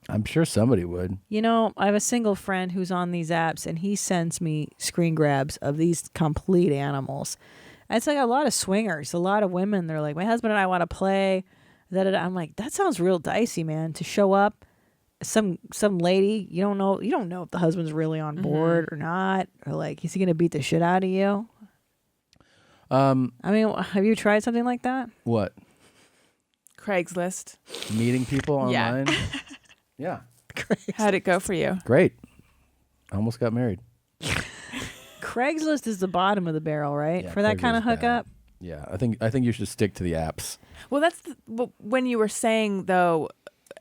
I'm sure somebody would. You know, I have a single friend who's on these apps, and he sends me screen grabs of these complete animals. It's like a lot of swingers, a lot of women. They're like, my husband and I want to play. I'm like, that sounds real dicey, man. To show up, some lady, you don't know if the husband's really on board or not, or like, is he gonna beat the shit out of you? I mean, have you tried something like that? What? Craigslist. Meeting people online? Yeah. How'd it go for you? Great. I almost got married. Craigslist is the bottom of the barrel, right? Yeah, For that kind of Craigslist bad. hookup. Yeah, I think you should stick to the apps. Well, when you were saying, though,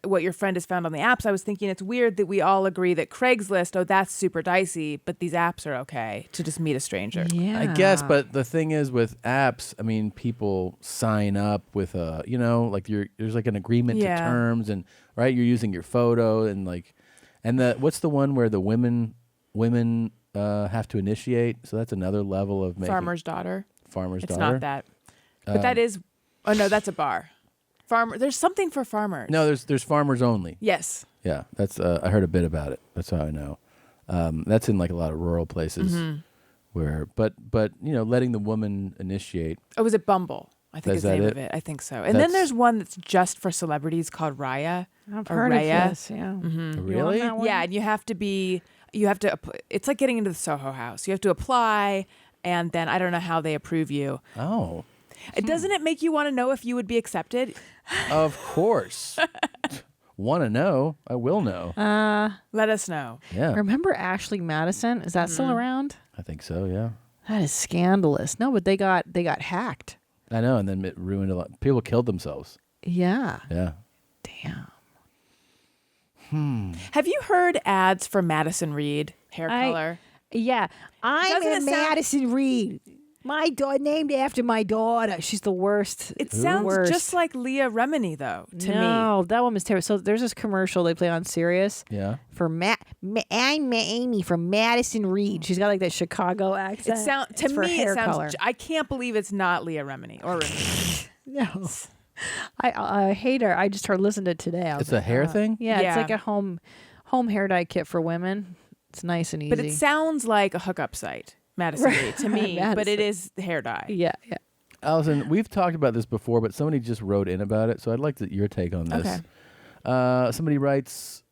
what your friend has found on the apps, I was thinking it's weird that we all agree that Craigslist, that's super dicey, but these apps are okay to just meet a stranger. Yeah. I guess, but the thing is with apps, I mean, people sign up with there's like an agreement to terms, and right, you're using your photo and what's the one where the women have to initiate? So that's another level of making Farmer's daughter. It's not that, but that is. Oh no, that's a bar. There's something for farmers. No, there's farmers only. Yes. Yeah, that's I heard a bit about it. That's how I know. That's in like a lot of rural places where, but letting the woman initiate. Oh, was it Bumble? I think is the name of it. I think so. And then there's one that's just for celebrities called Raya. I've heard of this. Yeah. Really? Yeah, and you have to. It's like getting into the Soho House. You have to apply, and then I don't know how they approve you. Oh. Doesn't it make you want to know if you would be accepted? Of course. Want to know? I will know. Let us know. Yeah. Remember Ashley Madison? Is that still around? I think so. Yeah. That is scandalous. No, but they got hacked. I know, and then it ruined a lot. People killed themselves. Yeah. Yeah. Damn. Have you heard ads for Madison Reed hair color? Yeah. I'm Madison Reed. My daughter, named after my daughter. She's the worst. It sounds just like Leah Remini, though, to me. No, that one was terrible. So there's this commercial they play on Sirius. Yeah. For I'm Amy from Madison Reed. She's got like that Chicago accent. To me, it sounds. I can't believe it's not Leah Remini or Remini. No. I hate her. I just started listening to it today. It's a hair thing? Yeah, it's like a home hair dye kit for women. It's nice and easy. But it sounds like a hookup site. Madison Reed to me, but it is hair dye. Yeah. Allison, we've talked about this before, but somebody just wrote in about it, so I'd like your take on this. Okay. Somebody writes,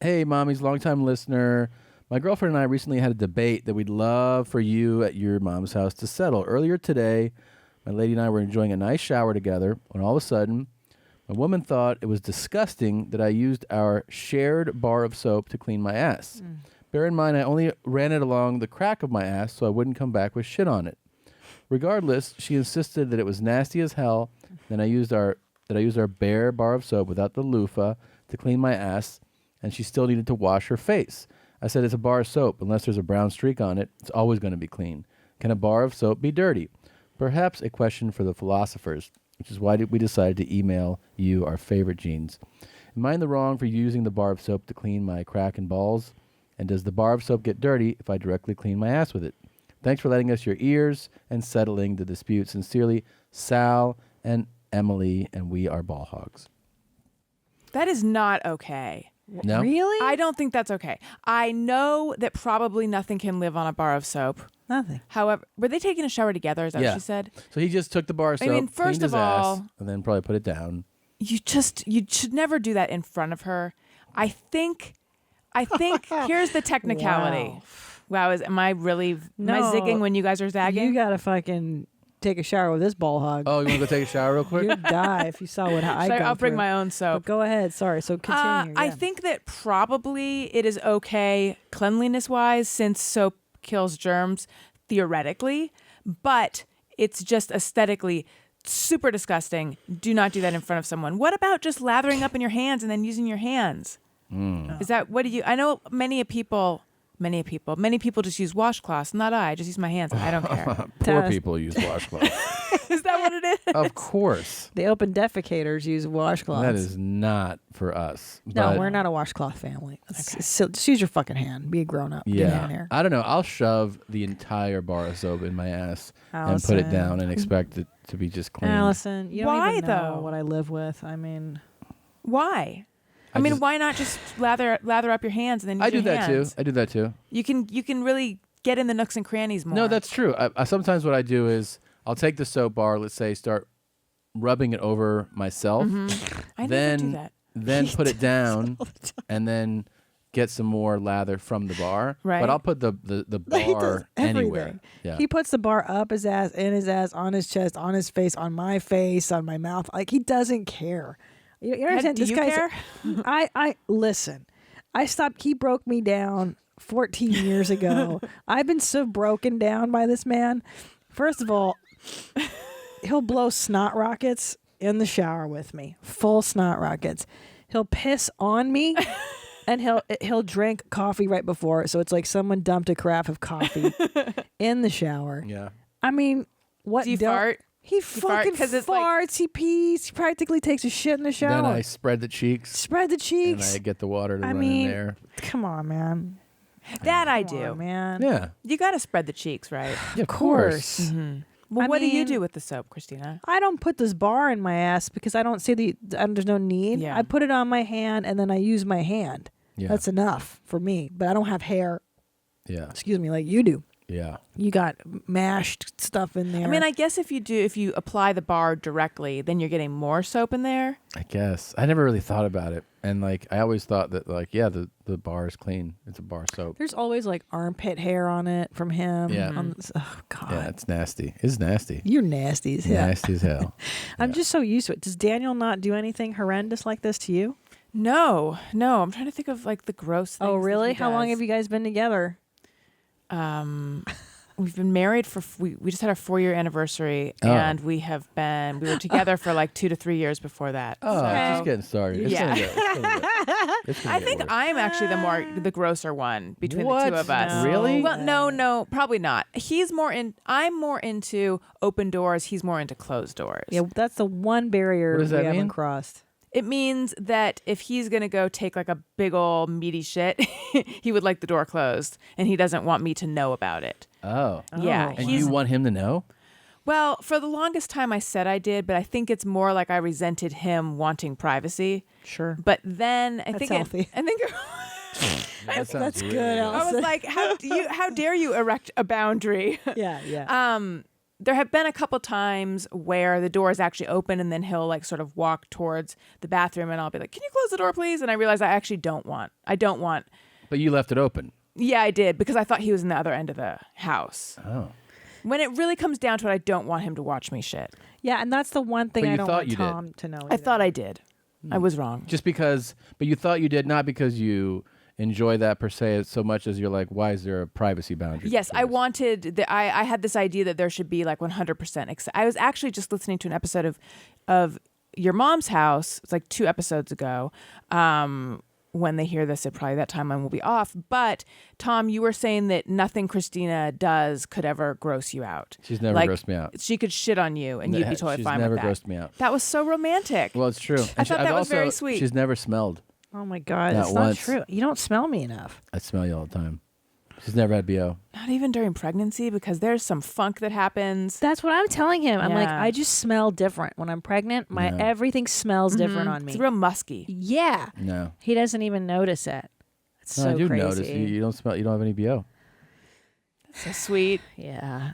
"Hey, mommy's longtime listener. My girlfriend and I recently had a debate that we'd love for you at your mom's house to settle. Earlier today, my lady and I were enjoying a nice shower together when all of a sudden, my woman thought it was disgusting that I used our shared bar of soap to clean my ass. Bear in mind, I only ran it along the crack of my ass so I wouldn't come back with shit on it. Regardless, she insisted that it was nasty as hell. Then I used our bare bar of soap without the loofah to clean my ass, and she still needed to wash her face. I said it's a bar of soap. Unless there's a brown streak on it, it's always going to be clean. Can a bar of soap be dirty? Perhaps a question for the philosophers, which is why we decided to email you our favorite jeans. Am I in the wrong for using the bar of soap to clean my crack and balls? And does the bar of soap get dirty if I directly clean my ass with it? Thanks for lending us your ears and settling the dispute. Sincerely, Sal and Emily, and we are Ball Hogs." That is not okay. No? Really? I don't think that's okay. I know that probably nothing can live on a bar of soap. Nothing. However, were they taking a shower together? Is that what she said? So he just took the bar of soap, I mean, first cleaned his of all, ass, and then probably put it down. you should never do that in front of her. I think here's the technicality. Wow, am I zigging when you guys are zagging? You gotta fucking take a shower with this ball hog. Oh, you want to go take a shower real quick? You'd die if you saw what I go I'll bring through. my own soap. But go ahead. Sorry. So continue. I think that probably it is okay cleanliness-wise since soap kills germs theoretically, but it's just aesthetically super disgusting. Do not do that in front of someone. What about just lathering up in your hands and then using your hands? Is that I know many people just use washcloths. Not I just use my hands. I don't care. Poor people use washcloths. Is that what it is? Of course. The open defecators use washcloths. That is not for us. No, we're not a washcloth family. Just use your fucking hand. Be a grown up. Get in there. I don't know. I'll shove the entire bar of soap in my ass and put it down and expect it to be just clean. Allison, you don't Why even know though? what I live with. I mean, why? I mean, why not just lather up your hands and then use I do your that hands? too. I do that too. You can really get in the nooks and crannies more. No, that's true. I sometimes what I do is I'll take the soap bar, let's say, start rubbing it over myself, I then never do that. then put it down, and then get some more lather from the bar. Right. But I'll put the he does bar anywhere. everything. Yeah. He puts the bar up his ass, in his ass, on his chest, on his face, on my face, on my mouth. Like he doesn't care. You understand? Do This you guy's. care? I listen. I stopped. He broke me down 14 years ago. I've been so broken down by this man. First of all, he'll blow snot rockets in the shower with me. Full snot rockets. He'll piss on me. And he'll drink coffee right before, so it's like someone dumped a carafe of coffee in the shower. Yeah. I mean, what? Do you fart? He fart? fucking 'Cause it's like- farts. He pees. He practically takes a shit in the shower. Then I spread the cheeks. Spread the And cheeks. I get the water to I run mean, in there. Come on, man. That I Come do. on, man. Yeah. You got to spread the cheeks, right? Yeah, of course. Mm-hmm. Well, I what do you mean- do with the soap, Christina? I don't put this bar in my ass because I don't see there's no need. Yeah. I put it on my hand and then I use my hand. Yeah. That's enough for me. But I don't have hair. Yeah. Excuse me, like you do. Yeah. You got mashed stuff in there. I mean, I guess if you apply the bar directly, then you're getting more soap in there. I guess. I never really thought about it. And like I always thought that like, yeah, the bar is clean. It's a bar soap. There's always like armpit hair on it from him. Yeah. Oh God. Yeah, it's nasty. It's nasty. You're nasty as hell. Nasty as hell. I'm just so used to it. Does Daniel not do anything horrendous like this to you? No. I'm trying to think of like the gross things. Oh, really? that he How long does. have you guys been together? We've been married for we just had our 4-year anniversary, Oh. and we were together for like 2 to 3 years before that. Oh, So- it's just getting started. It's Yeah. gonna get, it's gonna get, it's gonna I get think worse. I'm actually the grosser one between What? the two of us. No. Really? Well, no, probably not. I'm more into open doors. He's more into closed doors. Yeah, that's the one barrier What we does that haven't mean? crossed. It means that if he's going to go take like a big old meaty shit, he would like the door closed, and he doesn't want me to know about it. Oh. Yeah. And you want him to know? Well, for the longest time I said I did, but I think it's more like I resented him wanting privacy. Sure. But then I That's think healthy. That sounds That's really good, good. I was Allison. like, how dare you erect a boundary? Yeah. There have been a couple times where the door is actually open, and then he'll like sort of walk towards the bathroom, and I'll be like, "Can you close the door, please?" And I realize I actually don't want. But you left it open. Yeah, I did, because I thought he was in the other end of the house. Oh. When it really comes down to it, I don't want him to watch me shit. Yeah, and that's the one thing But I you don't thought want you did. Tom to know. I thought I did. I was wrong. Just because, but you thought you did, not because you enjoy that per se so much as you're like, why is there a privacy boundary? Yes, I wanted. I had this idea that there should be like 100%. I was actually just listening to an episode of Your Mom's House. It's like 2 episodes ago. When they hear this, it probably that timeline will be off. But Tom, you were saying that nothing Christina does could ever gross you out. She's never like, grossed me out. She could shit on you, and you'd be totally She's fine never with that. grossed me out. That was so romantic. Well, it's true. I thought that was very sweet. She's never smelled. Oh my God, Not that's not once. true. You don't smell me enough. I smell you all the time. She's never had BO. Not even during pregnancy, because there's some funk that happens. That's what I'm telling him. I'm like, Yeah. I just smell different when I'm pregnant. My No. everything smells different on me. It's real musky. Yeah. No. He doesn't even notice it. It's No, so I do crazy. notice. You don't smell. You don't have any BO. So sweet. Yeah.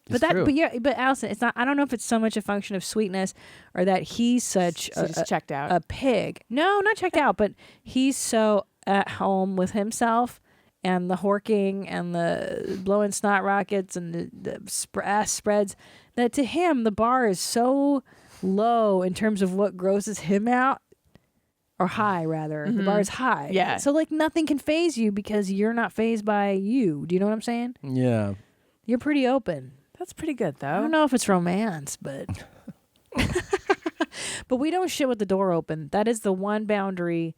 It's true. But Allison, it's not. I don't know if it's so much a function of sweetness or that he's such checked out. A pig. No, not checked out, but he's so at home with himself and the horking and the blowing snot rockets and the ass spreads that to him the bar is so low in terms of what grosses him out. Or high, rather. The bar is high. Yeah. So, like, nothing can faze you because you're not fazed by you. Do you know what I'm saying? Yeah. You're pretty open. That's pretty good, though. I don't know if it's romance, but... But we don't shit with the door open. That is the one boundary.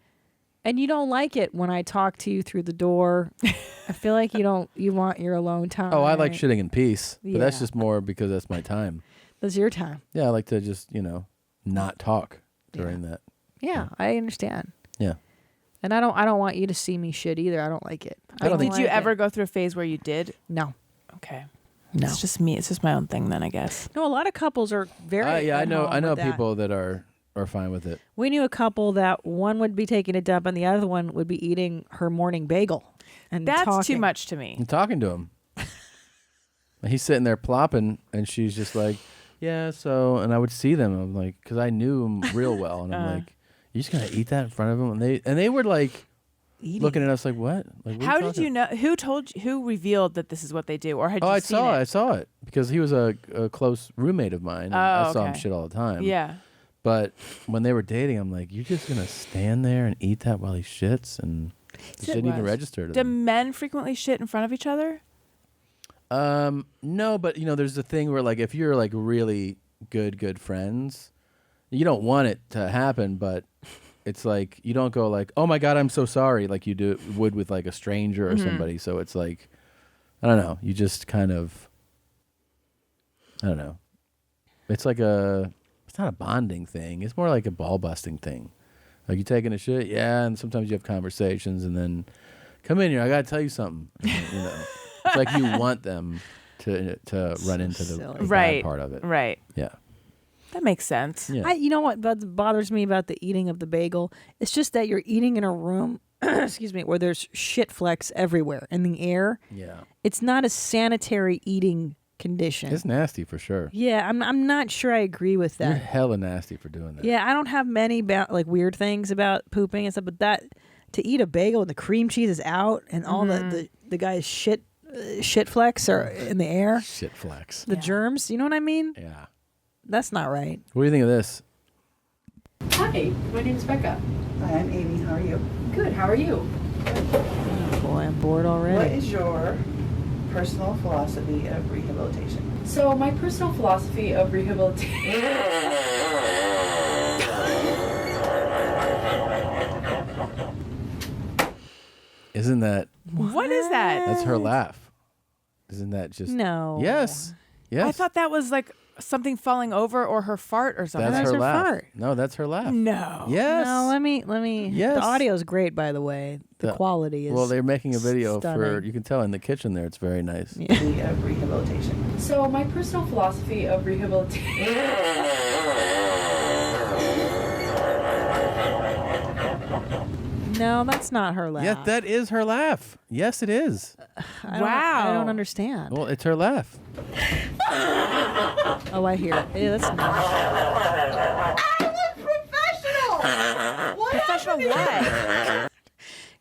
And you don't like it when I talk to you through the door. I feel like you want your alone time. Oh, I like shitting in peace. But that's Yeah. just more because that's my time. That's your time. Yeah, I like to just, not talk during that. Yeah, I understand. Yeah. And I don't want you to see me shit either. I don't like it. Did you ever go through a phase where you did? No. Okay. No. It's just me. It's just my own thing then, I guess. No, a lot of couples are very. Yeah, I know with that. people that are fine with it. We knew a couple that one would be taking a dump and the other one would be eating her morning bagel. And That's talking. too much to me. I'm talking to him. And he's sitting there plopping, and she's just like, yeah, so, and I would see them. I'm like, because I knew him real well. And I'm like, you just going to eat that in front of him? And they were like, looking at us like, what? Like, what How are did talking you know? Who revealed that this is what they do? Or had you I seen saw it? I saw it because he was a close roommate of mine. And I saw him okay. shit all the time. Yeah. But when they were dating, I'm like, you're just going to stand there and eat that while he shits? And it didn't even register to Do them. men frequently shit in front of each other? No, but there's the thing where like if you're like really good friends, you don't want it to happen, but it's like you don't go like, oh my God, I'm so sorry, like you would with like a stranger or somebody. So it's like, I don't know, you just kind of, I don't know. It's like it's not a bonding thing. It's more like a ball busting thing. Like you taking a shit, yeah, and sometimes you have conversations, and then come in here, I gotta tell you something. And, it's like you want them to run into the bad part of it. Right. Yeah. That makes sense. Yeah. You know what bothers me about the eating of the bagel? It's just that you're eating in a room, excuse me, where there's shit flecks everywhere in the air. Yeah. It's not a sanitary eating condition. It's nasty for sure. Yeah, I'm not sure I agree with that. You're hella nasty for doing that. Yeah, I don't have many like weird things about pooping and stuff, but that to eat a bagel and the cream cheese is out and all the guy's shit flecks are in the air. Shit flecks. The germs, you know what I mean? Yeah. That's not right. What do you think of this? Hi, my name's Becca. Hi, I'm Amy. How are you? Good, how are you? Oh boy, I'm bored already. What is your personal philosophy of rehabilitation? So, my personal philosophy of rehabilitation. Isn't that? What is that? That's her laugh. Isn't that just? No. Yes. Yes. I thought that was like something falling over or her fart or something. That's her laugh. fart. No, that's her laugh. No. Yes. No, let me. Yes. The audio's great, by the way. The quality is. Well, they're making a video for. stunning. You can tell in the kitchen there. It's very nice. Of rehabilitation. So, my personal philosophy of rehabilitation. No, that's not her laugh. Yeah, that is her laugh. Yes, it is. I don't understand. Well, it's her laugh. Oh, I hear it. Yeah, that's nice. Professional what?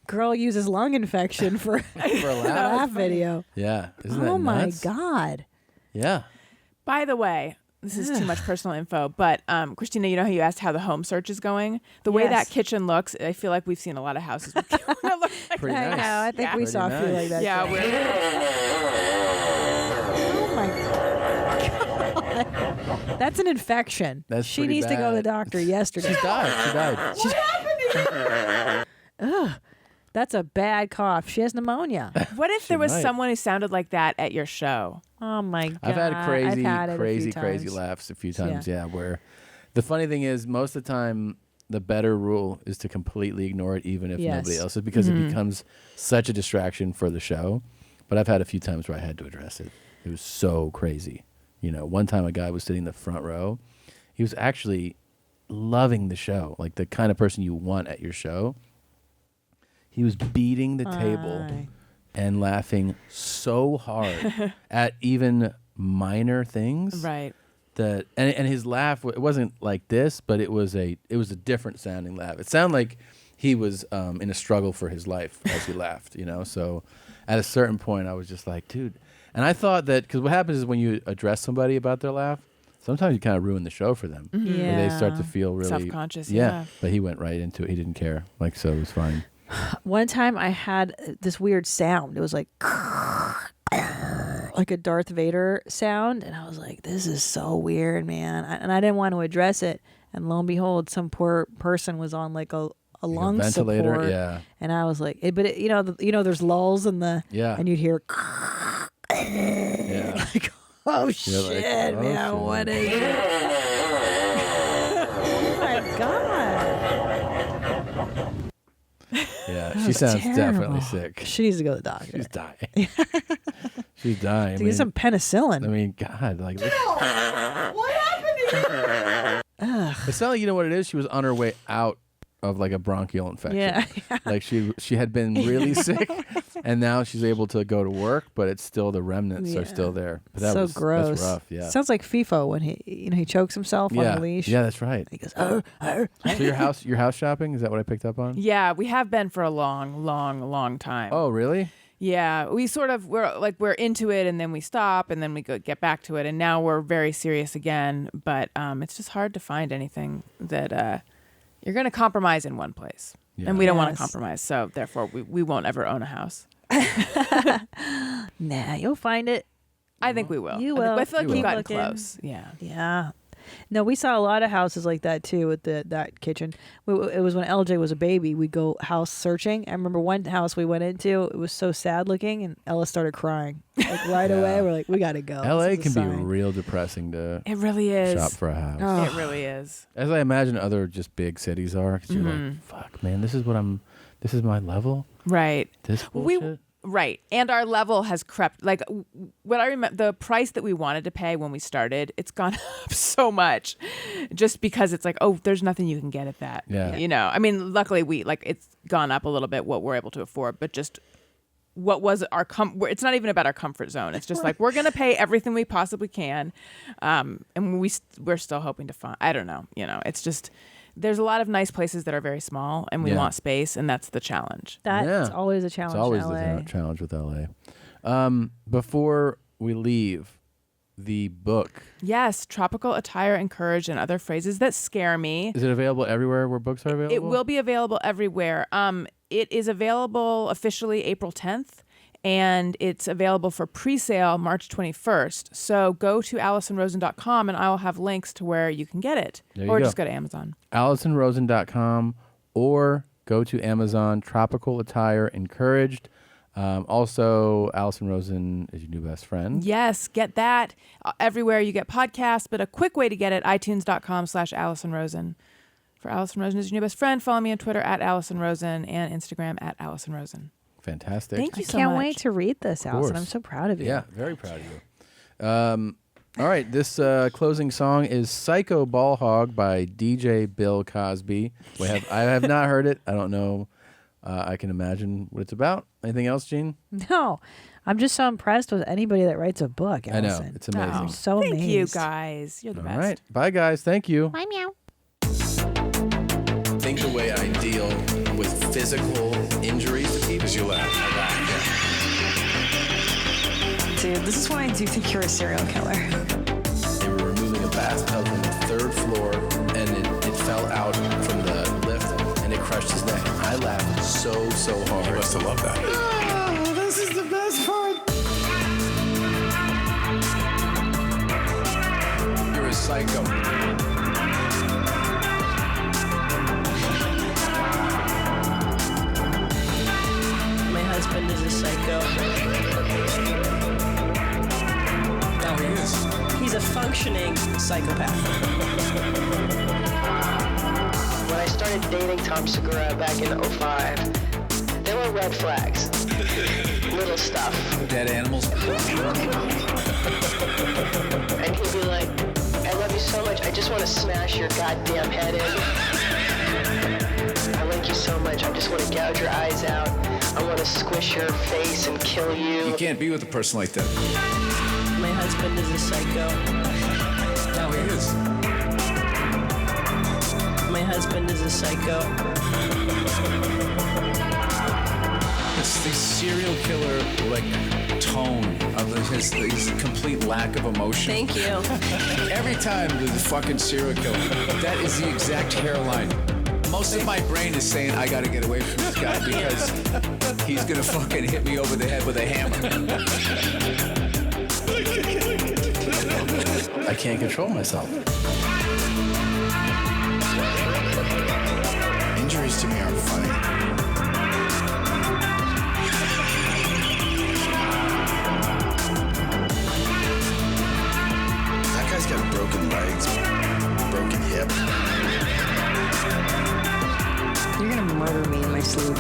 Girl uses lung infection for For a laugh? laugh video. Yeah. Isn't that Oh my nuts? God. Yeah. By the way, this is too much personal info, but Christina, you know how you asked how the home search is going? The way that kitchen looks, I feel like we've seen a lot of houses with that look like Pretty I nice. know. I think we Pretty saw a few nice. like that. Yeah, too. we're. Oh my God. That's an infection. That's she pretty needs to go to the bad. doctor yesterday. She died. What happened? Ugh. That's a bad cough. She has pneumonia. What if there was might. someone who sounded like that at your show? Oh my God. I've had crazy, had it a few crazy times. laughs a few times. Yeah. Where the funny thing is, most of the time, the better rule is to completely ignore it, even if nobody else is, because it becomes such a distraction for the show. But I've had a few times where I had to address it. It was so crazy. One time a guy was sitting in the front row. He was actually loving the show, like the kind of person you want at your show. He was beating the table and laughing so hard at even minor things. Right. That and his laugh, it wasn't like this, but it was a different sounding laugh. It sounded like he was in a struggle for his life as he laughed, you know. So at a certain point, I was just like, dude. And I thought that because what happens is when you address somebody about their laugh, sometimes you kind of ruin the show for them. Mhm. Where they start to feel really self-conscious. Yeah. But he went right into it. He didn't care. Like, so it was fine. One time I had this weird sound. It was like a Darth Vader sound, and I was like, "This is so weird, man." And I didn't want to address it. And lo and behold, some poor person was on like a lung ventilator, support. yeah. And I was like, you know, there's lulls in the and you'd hear. Yeah. Like, oh You're shit, like, oh, man! shit. What is it? Oh my god! Yeah, That she was sounds terrible. definitely sick. She needs to go to the doctor. She's dying. She's dying. To get some penicillin. I mean, God, like. What happened here? It's not like you know what it is. She was on her way out of like a bronchial infection. Yeah. Like she had been really sick, and now she's able to go to work, but it's still the remnants are still there. But that so was gross. That's rough. Yeah. Sounds like FIFO when he chokes himself on the leash. Yeah, that's right. He goes, So your house shopping, is that what I picked up on? Yeah, we have been for a long time. Oh, really? Yeah, we sort of we're into it, and then we stop, and then we get back to it, and now we're very serious again. But it's just hard to find anything that you're going to compromise in one place, and we don't want to compromise. So therefore, we won't ever own a house. Nah, you'll find it. I think we will. You will. I feel like we've Keep gotten looking. close. Yeah. Yeah. No, we saw a lot of houses like that too with that kitchen. It was when LJ was a baby. We'd go house searching. I remember one house we went into. It was so sad looking, and Ella started crying like right away. We're like, we got to go. LA This is a can be sign. real depressing to It really is. shop for a house. Oh. It really is. As I imagine other just big cities are, 'cause you're like, fuck, man, this is my level. Right. This bullshit. Right. And our level has crept. Like, what I remember, the price that we wanted to pay when we started, it's gone up so much just because it's like, oh, there's nothing you can get at that. Yeah. You know, I mean, luckily it's gone up a little bit what we're able to afford, but just what was our it's not even about our comfort zone. It's just like, we're going to pay everything we possibly can. And we're still hoping to find, I don't know, you know, it's just, there's a lot of nice places that are very small, and we want space, and that's the challenge. That's always a challenge. It's always in LA. the challenge with LA. Before we leave, the book. Yes, Tropical Attire Encouraged and Other Phrases That Scare Me. Is it available everywhere where books are available? It will be available everywhere. It is available officially April 10th, and it's available for pre-sale March 21st. So go to AlisonRosen.com, and I will have links to where you can get it. There you Or go. just go to Amazon. AlisonRosen.com, or go to Amazon, Tropical Attire Encouraged. Also, Alison Rosen is your new best friend. Yes, get that everywhere you get podcasts, but a quick way to get it, iTunes.com/Alison Rosen. For Alison Rosen is your new best friend, follow me on Twitter at Alison Rosen and Instagram at Alison Rosen. Fantastic. Thank you so Can't much. wait to read this, Of Allison. course. I'm so proud of you. Yeah, very proud of you. All right, this closing song is Psycho Ball Hog by DJ Bill Cosby. I have not heard it. I don't know. I can imagine what it's about. Anything else, Gene? No, I'm just so impressed with anybody that writes a book, I know. Allison. It's amazing. I'm so Thank amazed. you, guys. You're the All best. right. Bye, guys. Thank you. Bye, meow. I think the way I deal with physical injuries to people is you laugh. Dude, this is why I do think you're a serial killer. They were removing a bathtub from the 3rd floor, and it fell out from the lift, and it crushed his neck. I laughed so hard. You must have loved that. Oh, this is the best part. You're a psycho. My husband is a psycho. Oh, he is. He's a functioning psychopath. When I started dating Tom Segura back in 2005, there were red flags. Little stuff. Dead animals. And he'd be like, I love you so much, I just want to smash your goddamn head in. I like you so much, I just want to gouge your eyes out. I want to squish your face and kill you. You can't be with a person like that. My My husband is a psycho. No, he is. My husband is a psycho. It's the serial killer, like, tone of his complete lack of emotion. Thank you. Every time there's a fucking serial killer, that is the exact hairline. Most of my brain is saying, I gotta get away from this guy because he's gonna fucking hit me over the head with a hammer. I can't control myself. Injuries to me aren't funny. That guy's got broken legs, broken hip. You're gonna murder me in my sleep.